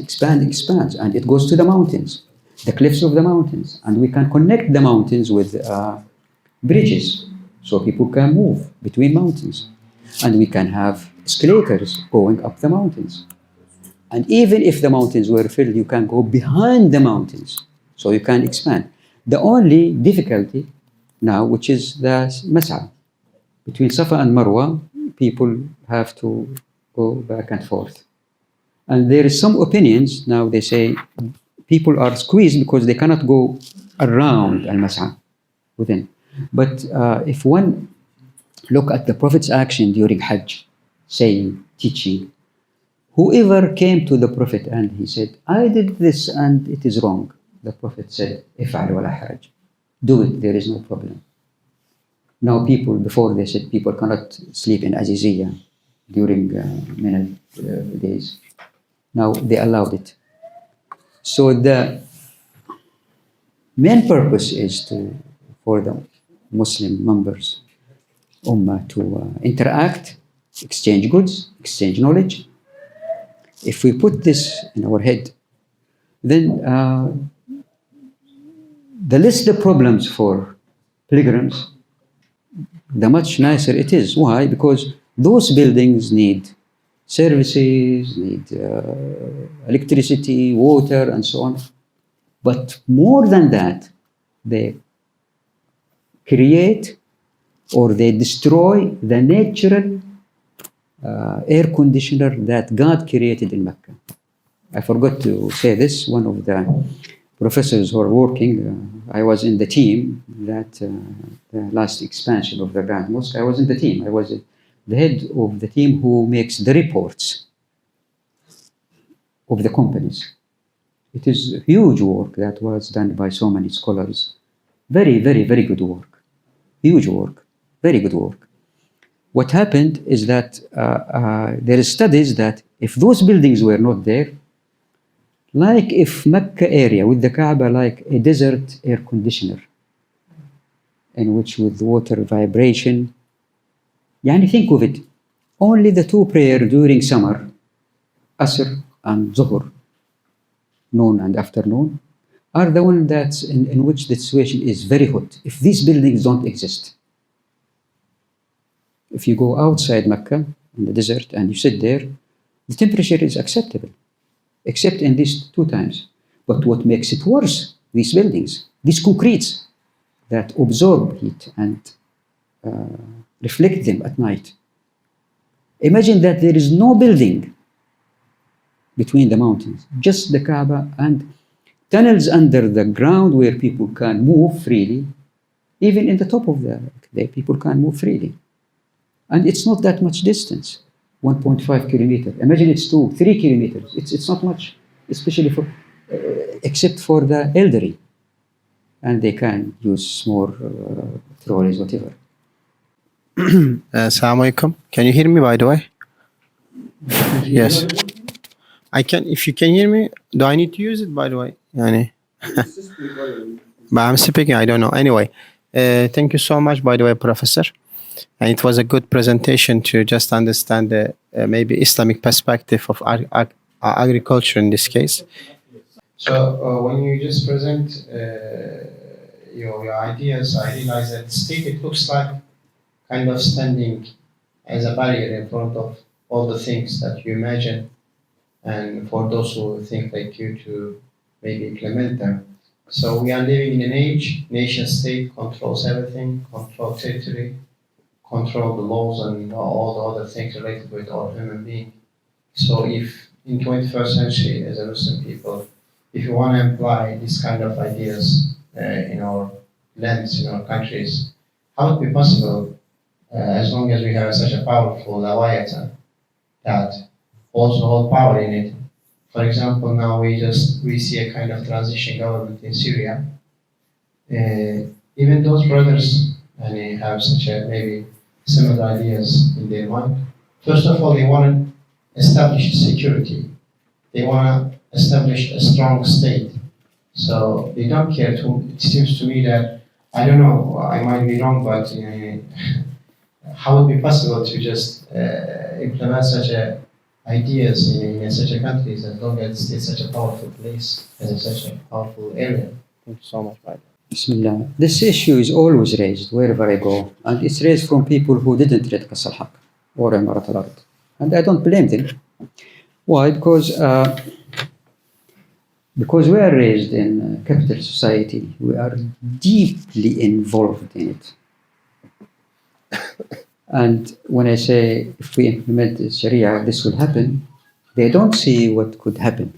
and it goes to the mountains, the cliffs of the mountains, and we can connect the mountains with bridges, so people can move between mountains, and we can have escalators going up the mountains. And even if the mountains were filled, you can go behind the mountains, so you can expand. The only difficulty now, which is the Mas'a, between Safa and Marwa, people have to go back and forth. And there is some opinions, now they say people are squeezed because they cannot go around Al-Mas'a within. But if one look at the Prophet's action during Hajj, saying, teaching, whoever came to the Prophet and he said, I did this and it is wrong, the Prophet said, If'al wala haraj. Do it, there is no problem. Now people, before they said people cannot sleep in Aziziyah during many days. Now they allowed it. So the main purpose is for the Muslim members, Ummah, to interact, exchange goods, exchange knowledge. If we put this in our head, then the less the problems for pilgrims, the much nicer it is. Why? Because those buildings need services, need electricity, water, and so on. But more than that, they create or they destroy the natural air conditioner that God created in Mecca. I forgot to say this. One of the professors who are working, I was in the team that the last expansion of the Grand Mosque, I was in the team. I was the head of the team who makes the reports of the companies. It is huge work that was done by so many scholars. Very, very, very good work. Huge work. Very good work. What happened is that there is studies that if those buildings were not there, like if Mecca area with the Kaaba like a desert air conditioner, in which with water vibration, yani think of it, only the two prayers during summer, Asr and Zuhr, noon and afternoon, are the one that's in which the situation is very hot. If these buildings don't exist, if you go outside Mecca in the desert and you sit there, the temperature is acceptable, except in these two times. But what makes it worse, these buildings, these concretes that absorb heat and reflect them at night. Imagine that there is no building between the mountains, just the Kaaba and tunnels under the ground where people can move freely. Even in the top of the people can move freely. And it's not that much distance, 1.5 kilometers. Imagine it's 2-3 kilometers. It's not much, especially for, except for the elderly. And they can use more trolleys, whatever. Assalamu alaikum. Can you hear me, by the way? Yes. I can. If you can hear me, do I need to use it, by the way? Yani. But I'm speaking, I don't know. Anyway, thank you so much, by the way, Professor. And it was a good presentation to just understand the maybe Islamic perspective of agriculture in this case. So when you just present your ideas, I realize that state, it looks like kind of standing as a barrier in front of all the things that you imagine, and for those who think like you to maybe implement them. So we are living in an age, nation state controls everything, control territory, control the laws and all the other things related with our human being. So if in 21st century, as a Muslim people, if you want to apply this kind of ideas in our lands, in our countries, how would it be possible as long as we have such a powerful Leviathan that also hold power in it? For example, now we see a kind of transition government in Syria. Even those brothers and have such a maybe similar ideas in their mind. First of all, they want to establish security. They want to establish a strong state. So they don't care to. It seems to me that I don't know. I might be wrong, but how would it be possible to just implement such a ideas in such a country as long as it's such a powerful place, as such a powerful area? Thank you so much, Biden. Bismillah. This issue is always raised wherever I go, and it's raised from people who didn't read Qas al-Haq or M.Arch.A.S. And I don't blame them. Why? Because we are raised in a capital society, we are deeply involved in it. And when I say if we implement the Sharia, this will happen, they don't see what could happen.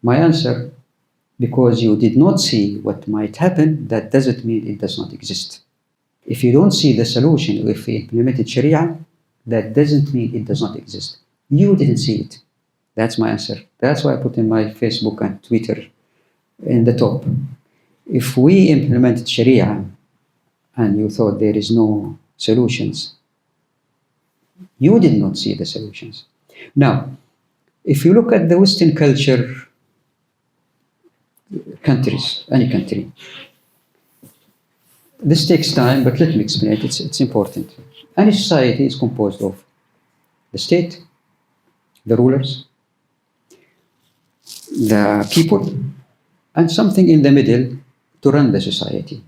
My answer, because you did not see what might happen, that doesn't mean it does not exist. If you don't see the solution, if we implemented Sharia, that doesn't mean it does not exist. You didn't see it. That's my answer. That's why I put in my Facebook and Twitter in the top. If we implemented Sharia and you thought there is no solutions, you did not see the solutions. Now, if you look at the Western culture, countries, any country, this takes time, but let me explain it. It's important. Any society is composed of the state, the rulers, the people, and something in the middle to run the society,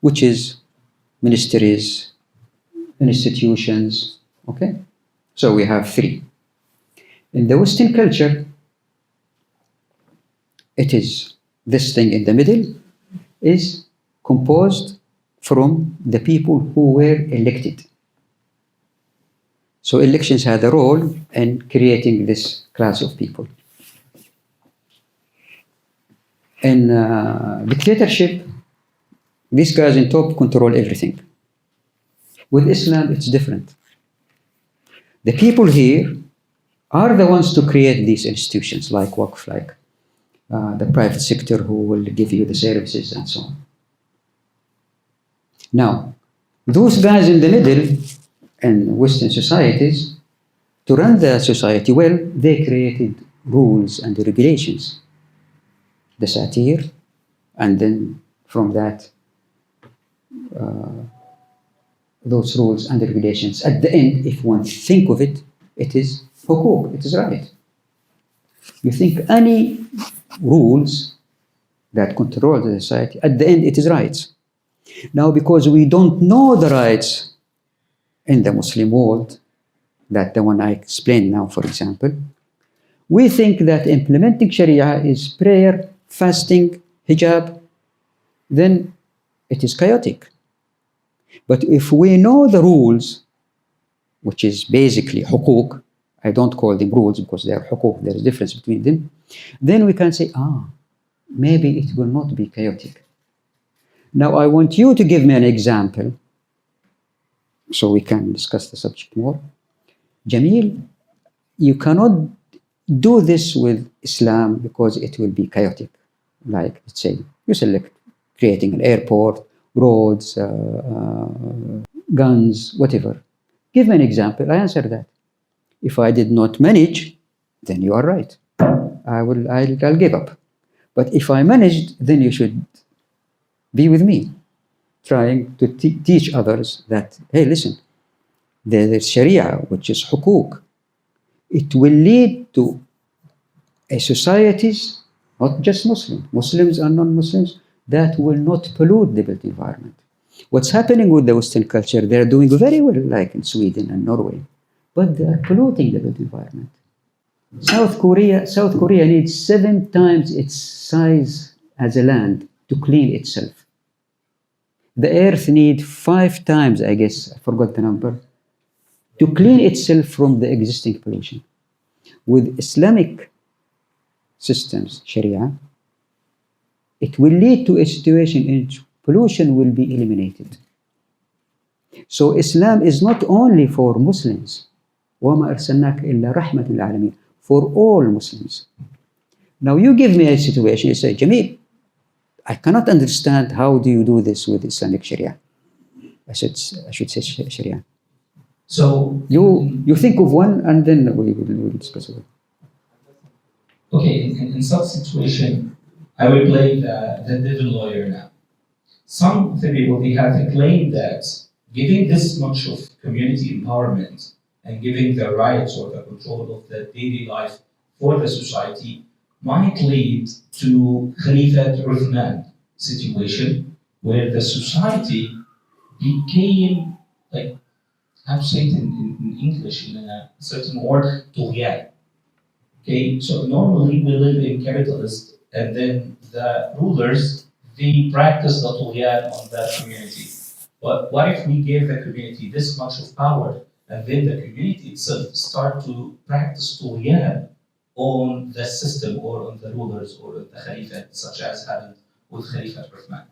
which is ministries, institutions, okay? So we have three. In the Western culture, it is this thing in the middle is composed from the people who were elected. So elections had a role in creating this class of people. In dictatorship, these guys in top control everything. With Islam, it's different. The people here are the ones to create these institutions like Waqf, like the private sector who will give you the services and so on. Now, those guys in the middle in Western societies, to run the society well, they created rules and regulations. The satir, and then from that, those rules and regulations. At the end, if one think of it, it is hukuk, it is right. You think any rules that control the society, at the end, it is rights. Now, because we don't know the rights in the Muslim world, that the one I explained now, for example, we think that implementing Sharia is prayer, fasting, hijab, then it is chaotic. But if we know the rules, which is basically hukuk, I don't call them rules because they are hukuk, there is a difference between them, then we can say, maybe it will not be chaotic. Now I want you to give me an example so we can discuss the subject more. Jamil, you cannot do this with Islam because it will be chaotic. Like, let's say, you select creating an airport, roads, guns, whatever. Give me an example, I answer that. If I did not manage, then you are right. I'll give up. But if I managed, then you should be with me, trying to teach others that, hey, listen, there's Sharia, which is hukuk. It will lead to a societies, not just Muslims and non-Muslims, that will not pollute the built environment. What's happening with the Western culture, they're doing very well, like in Sweden and Norway, but they're polluting the built environment. South Korea needs 7 times its size as a land to clean itself. The earth needs 5 times, I guess, I forgot the number, to clean itself from the existing pollution. With Islamic systems, Sharia, it will lead to a situation in which pollution will be eliminated. So Islam is not only for Muslims, وَمَا أَرْسَلْنَاكَ إِلَّا رَحْمَةً لِلْعَالَمِينَ, for all Muslims. Now you give me a situation, you say, Jamil, I cannot understand how do you do this with Islamic Sharia. I should say Sharia. So you think of one and then we will discuss it. Okay, in such situation, I will play the devil lawyer now. Some of the people, they have a claim that giving this much of community empowerment and giving the rights or the control of the daily life for the society might lead to Khalifat Uthman situation, where the society became, like, how to say it in English, in a certain word, طغيان. Okay, so normally we live in capitalist, and then the rulers, they practice the طغيان on that community. But what if we give the community this much of power, and then the community itself start to practice طغيان on the system or on the rulers or the Khalifat, such as happened with Khalifat Uthman?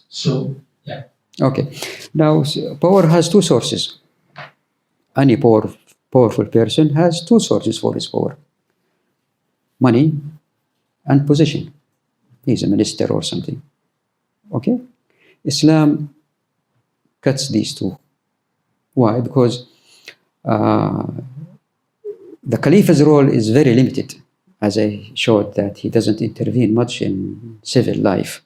So, yeah. Okay, now power has 2 sources. Any powerful person has 2 sources for his power: money and position. He's a minister or something. Okay? Islam cuts these 2. Why? Because the Caliph's role is very limited, as I showed that he doesn't intervene much in civil life.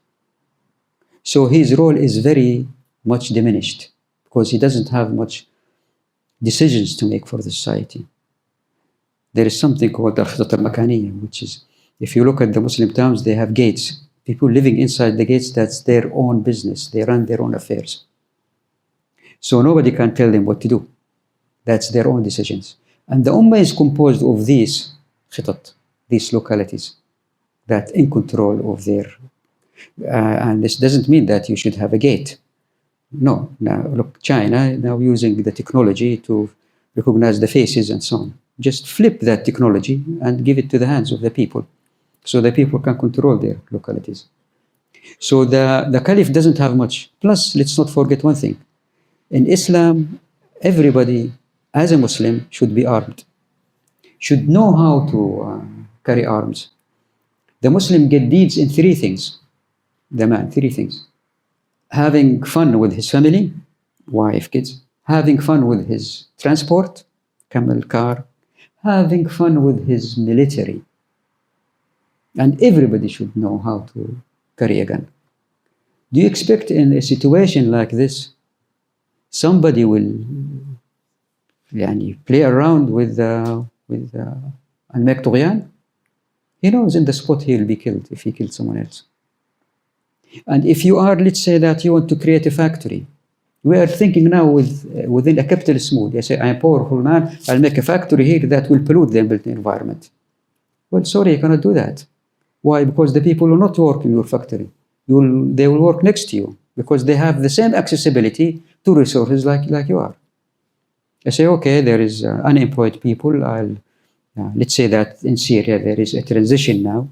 So his role is very much diminished because he doesn't have much decisions to make for the society. There is something called al-khitat al-makaniya, which is, if you look at the Muslim towns, they have gates. People living inside the gates, that's their own business. They run their own affairs. So nobody can tell them what to do. That's their own decisions. And the Ummah is composed of these khitat, these localities, that in control of their... and this doesn't mean that you should have a gate. No. Now, look, China now using the technology to recognize the faces and so on. Just flip that technology and give it to the hands of the people, so the people can control their localities. So the Caliph doesn't have much. Plus, let's not forget one thing. In Islam, everybody, as a Muslim, should be armed, should know how to carry arms. The Muslim get deeds in 3 things. The man, 3 things. Having fun with his family, wife, kids. Having fun with his transport, camel, car. Having fun with his military. And everybody should know how to carry a gun. Do you expect in a situation like this, somebody will play around with and make طغيان? He knows in the spot he'll be killed if he kills someone else. And if you are, let's say that you want to create a factory, we are thinking now within a capitalist mood. You say, I'm a powerful man, I'll make a factory here that will pollute the built environment. Well, sorry, you cannot do that. Why? Because the people will not work in your factory. They will work next to you because they have the same accessibility to resources like you are. I say, okay, there is unemployed people. Let's say that in Syria there is a transition now.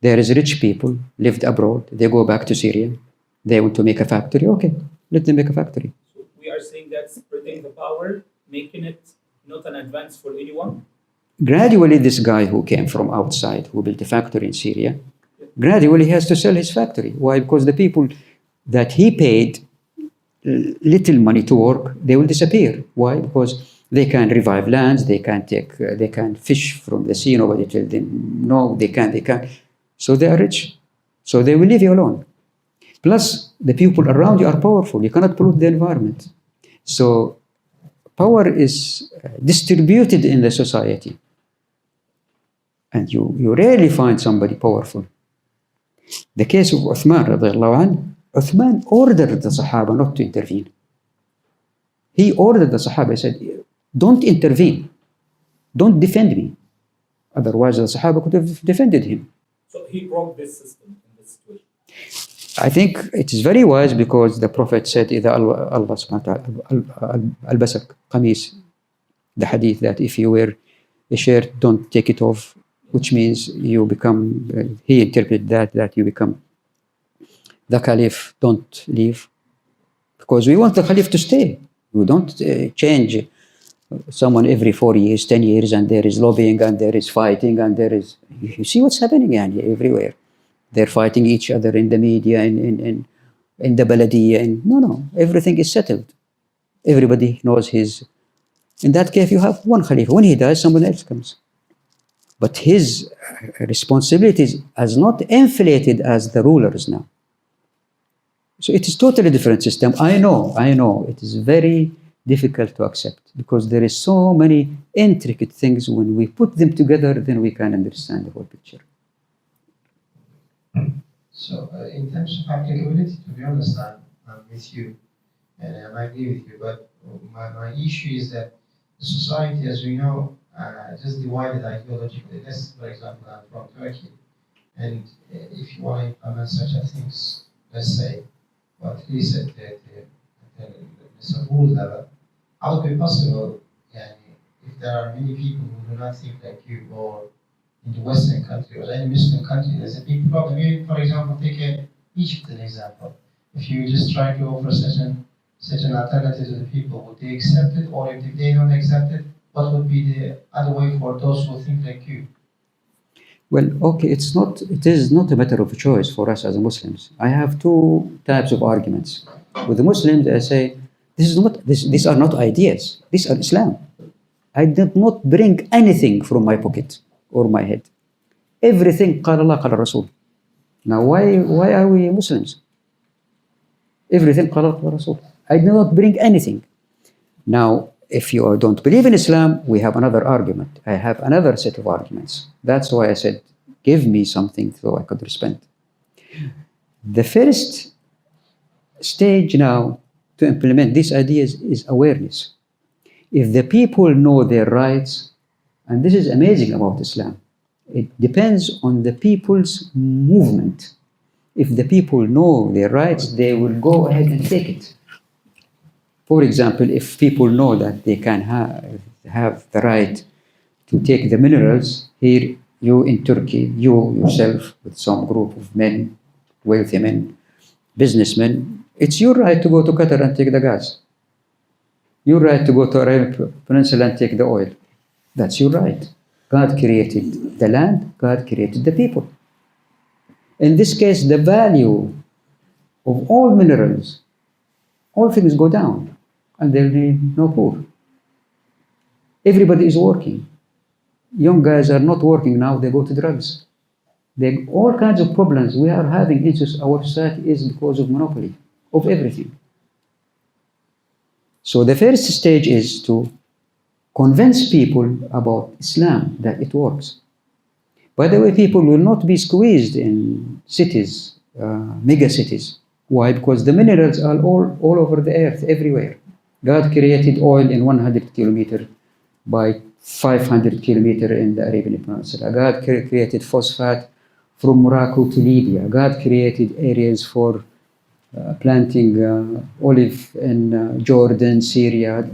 There is rich people lived abroad. They go back to Syria. They want to make a factory. Okay, let them make a factory. So we are saying that spreading the power, making it not an advance for anyone. Gradually, this guy who came from outside, who built a factory in Syria, gradually he has to sell his factory. Why? Because the people that he paid little money to work, they will disappear. Why? Because they can revive lands, they can fish from the sea, nobody tell them, no, they can't. So they are rich. So they will leave you alone. Plus, the people around you are powerful. You cannot pollute the environment. So power is distributed in the society. And you rarely find somebody powerful. The case of Uthman, radiallahu anhu, Uthman ordered the Sahaba not to intervene. He ordered the Sahaba, he said, don't intervene. Don't defend me. Otherwise, the Sahaba could have defended him. So he broke this system in this situation. I think it is very wise because the Prophet said, إِذَا Allah subhanahu wa ta'ala albasak qamis, the hadith that if you wear a shirt, don't take it off, which means you become, he interpreted that you become the Caliph, don't leave. Because we want the Caliph to stay. We don't change someone every 4 years, 10 years, and there is lobbying, and there is fighting, and there is, you see what's happening everywhere. They're fighting each other in the media, in the baladiyya. No, everything is settled. Everybody knows his. In that case, you have one Khalifa. When he dies, someone else comes. But his responsibilities as not inflated as the rulers now. So it is totally different system. I know. It is very difficult to accept because there is so many intricate things. When we put them together, then we can understand the whole picture. So in terms of applicability, to be honest, I'm with you and I agree with you. But my issue is that the society, as we know, just divided ideologically. Let's, for example, I'm from Turkey, and if you want to implement such a things, let's say, what he said at the Istanbul level, how would it be possible? If there are many people who do not think like you, or in the Western country or any Muslim country, there's a big problem. You, for example, take Egypt as an example. If you just try to offer such an alternative to the people, would they accept it? Or if they don't accept it, what would be the other way for those who think like you? Well, okay, it is not a matter of choice for us as Muslims. I have two types of arguments. With the Muslims, I say, these are not ideas. These are Islam. I did not bring anything from my pocket or my head. Everything قال الله قال الرسول. Now why are we Muslims? Everything قال الله قال الرسول. I did not bring anything. Now, if you don't believe in Islam, we have another argument. I have another set of arguments. That's why I said, give me something so I could respond. The first stage now to implement these ideas is awareness. If the people know their rights, and this is amazing about Islam, it depends on the people's movement. If the people know their rights, they will go ahead and take it. For example, if people know that they can have the right to take the minerals, here you in Turkey, you yourself with some group of men, wealthy men, businessmen, it's your right to go to Qatar and take the gas. Your right to go to Arabian Peninsula and take the oil. That's your right. God created the land, God created the people. In this case, the value of all minerals, all things go down, and there will be no poor. Everybody is working. Young guys are not working now, they go to drugs. All kinds of problems we are having in our society is because of monopoly of everything. So the first stage is to convince people about Islam, that it works. By the way, people will not be squeezed in cities, mega cities. Why? Because the minerals are all over the earth, everywhere. God created oil in 100 kilometers by 500 kilometers in the Arabian Peninsula. God created phosphate from Morocco to Libya. God created areas for planting olive in Jordan, Syria,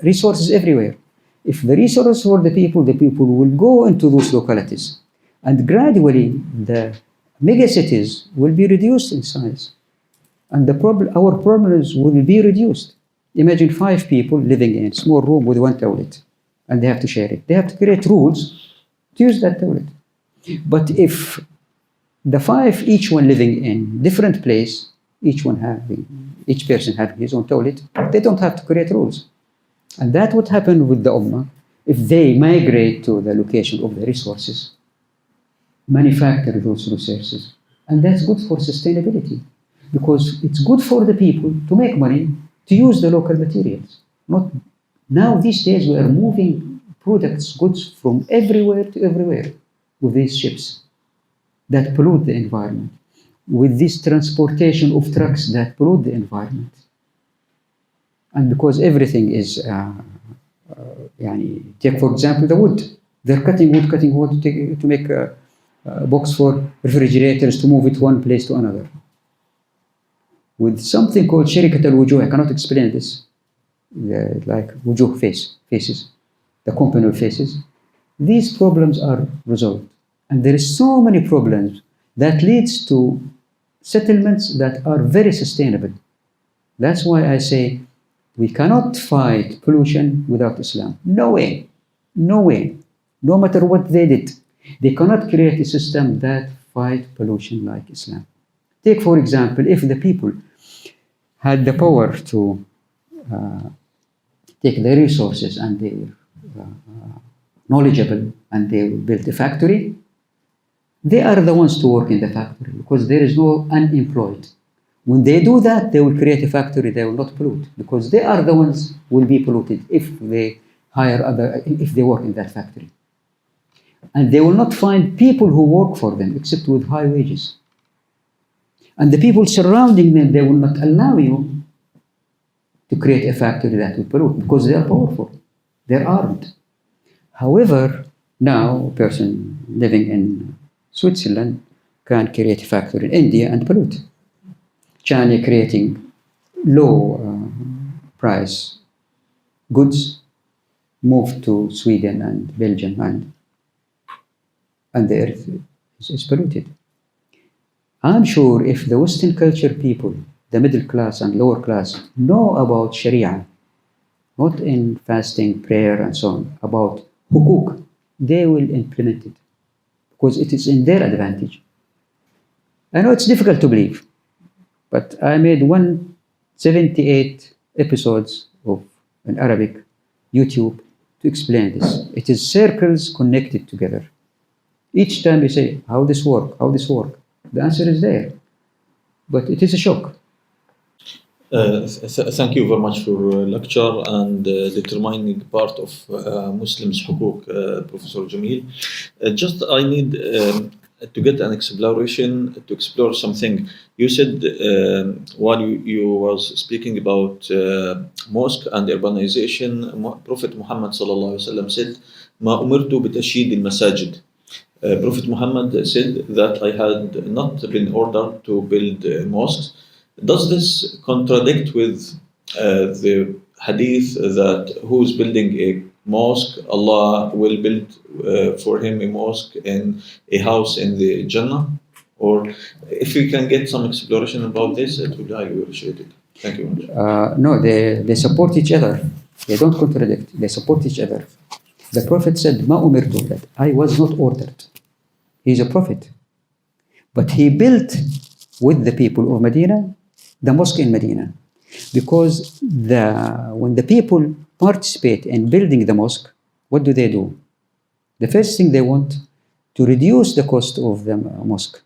resources everywhere. If the resources for the people will go into those localities. And gradually, the megacities will be reduced in size. And our problems will be reduced. Imagine 5 people living in a small room with one toilet, and they have to share it. They have to create rules to use that toilet. But if the 5, each one living in different place, each person having his own toilet, they don't have to create rules. And that would happen with the Ummah if they migrate to the location of the resources. manufacture those resources. And that's good for sustainability, because it's good for the people to make money to use the local materials. Not now, these days, we are moving products, goods from everywhere to everywhere with these ships that pollute the environment, with this transportation of trucks that pollute the environment. And because everything is, take for example the wood. They're cutting wood to make a box for refrigerators to move it one place to another. With something called sharikat al-wujuh, I cannot explain this, like wujuh faces, the company of faces. These problems are resolved. And there is so many problems that leads to settlements that are very sustainable. That's why I say we cannot fight pollution without Islam. No way. No way. No matter what they did, they cannot create a system that fight pollution like Islam. Take, for example, if the people had the power to take the resources and they were knowledgeable and they built a factory, they are the ones to work in the factory because there is no unemployed. When they do that, they will create a factory, they will not pollute because they are the ones who will be polluted if they if they work in that factory. And they will not find people who work for them except with high wages. And the people surrounding them, they will not allow you to create a factory that will pollute because they are powerful, they're armed. However, now a person living in Switzerland can create a factory in India and pollute. China creating low price goods move to Sweden and Belgium and the earth is polluted. I'm sure if the Western culture people, the middle class and lower class, know about Sharia, not in fasting, prayer and so on, about hukuk, they will implement it because it is in their advantage. I know it's difficult to believe, but I made 178 episodes of an Arabic YouTube to explain this. It is circles connected together. Each time you say, how this work? The answer is there, but it is a shock. Thank you very much for your lecture and determining part of Muslims' hukuk, Professor Jamil. Just I need to get an exploration, to explore something. You said while you was speaking about mosque and urbanization, Prophet Muhammad sallallahu alaihi wasallam said, "Ma umirtu bitashid al-masajid." Prophet Muhammad said that I had not been ordered to build mosques. Does this contradict with the hadith that who is building a mosque, Allah will build for him a mosque and a house in the Jannah? Or if you can get some exploration about this, it would be highly appreciated. Thank you very much. No, they support each other. They don't contradict. They support each other. The Prophet said, "Ma umirtu," that I was not ordered. He's a prophet. But he built with the people of Medina the mosque in Medina. Because when the people participate in building the mosque, what do? The first thing they want to reduce the cost of the mosque.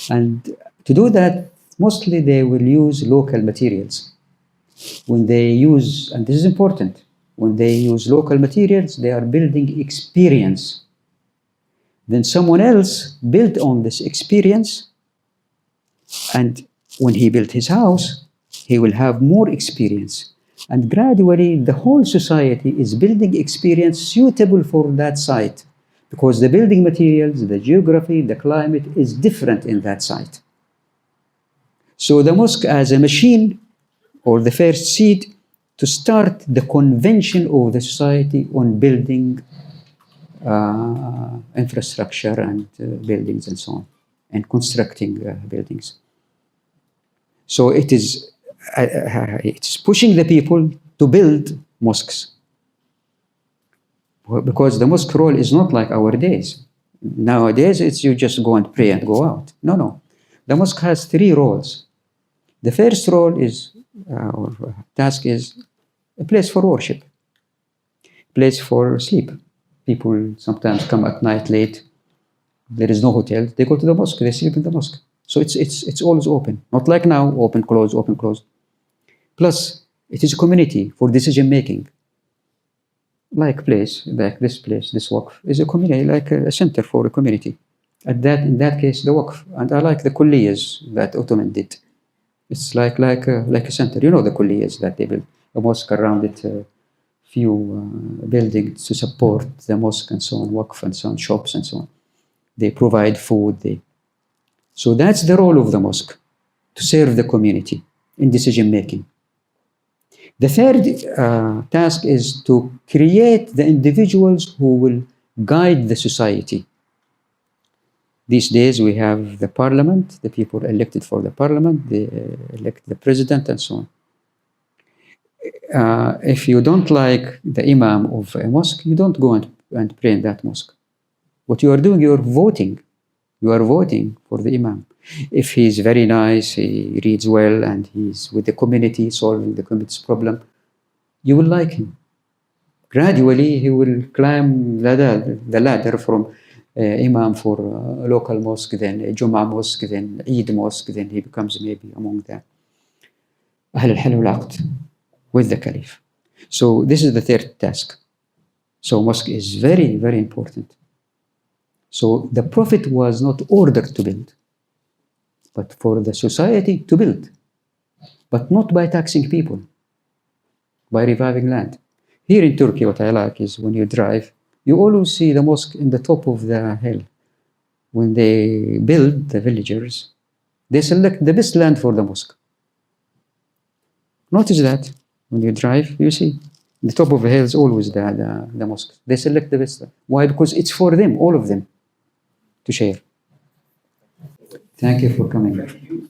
And to do that, mostly they will use local materials. When they use, and this is important, when they use local materials, they are building experience. Then someone else built on this experience, and when he built his house, he will have more experience. And gradually, the whole society is building experience suitable for that site, because the building materials, the geography, the climate is different in that site. So the mosque as a machine, or the first seed, to start the convention of the society on building infrastructure and buildings and so on, and constructing buildings. So it's pushing the people to build mosques, because the mosque role is not like our days. Nowadays, it's you just go and pray and go out. No. The mosque has 3 roles. The first role is, or task is, a place for worship, place for sleep. People sometimes come at night late There is no hotel. They go to the mosque. They sleep in the mosque. So it's always open. Not like now, open, close, open, close. Plus, it is a community for decision making. Like this place, this waqf is a community, like a center for a community. In that case, the waqf. And I like the kulliyas that Ottoman did. It's like a center. You know the kulliyas that they built, a mosque around it, few buildings to support the mosque and so on, waqf and so on, shops and so on. They provide food. So that's the role of the mosque, to serve the community in decision making. The third task is to create the individuals who will guide the society. These days we have the parliament, the people elected for the parliament, they elect the president and so on. If you don't like the imam of a mosque, you don't go and pray in that mosque. What you are doing, you are voting. You are voting for the imam. If he's very nice, he reads well, and he's with the community, solving the community's problem, you will like him. Gradually, he will climb the ladder from imam for a local mosque, then a Jum'ah mosque, then Eid mosque, then he becomes maybe among the Ahl al-Hal wal-Aqd with the Caliph. So this is the third task. So mosque is very, very important. So the Prophet was not ordered to build, but for the society to build, but not by taxing people, by reviving land. Here in Turkey, what I like is when you drive, you always see the mosque in the top of the hill. When they build, the villagers, they select the best land for the mosque. Notice that when you drive, you see the top of the hill is always the mosque. They select the best. Why? Because it's for them, all of them, to share. Thank you for coming.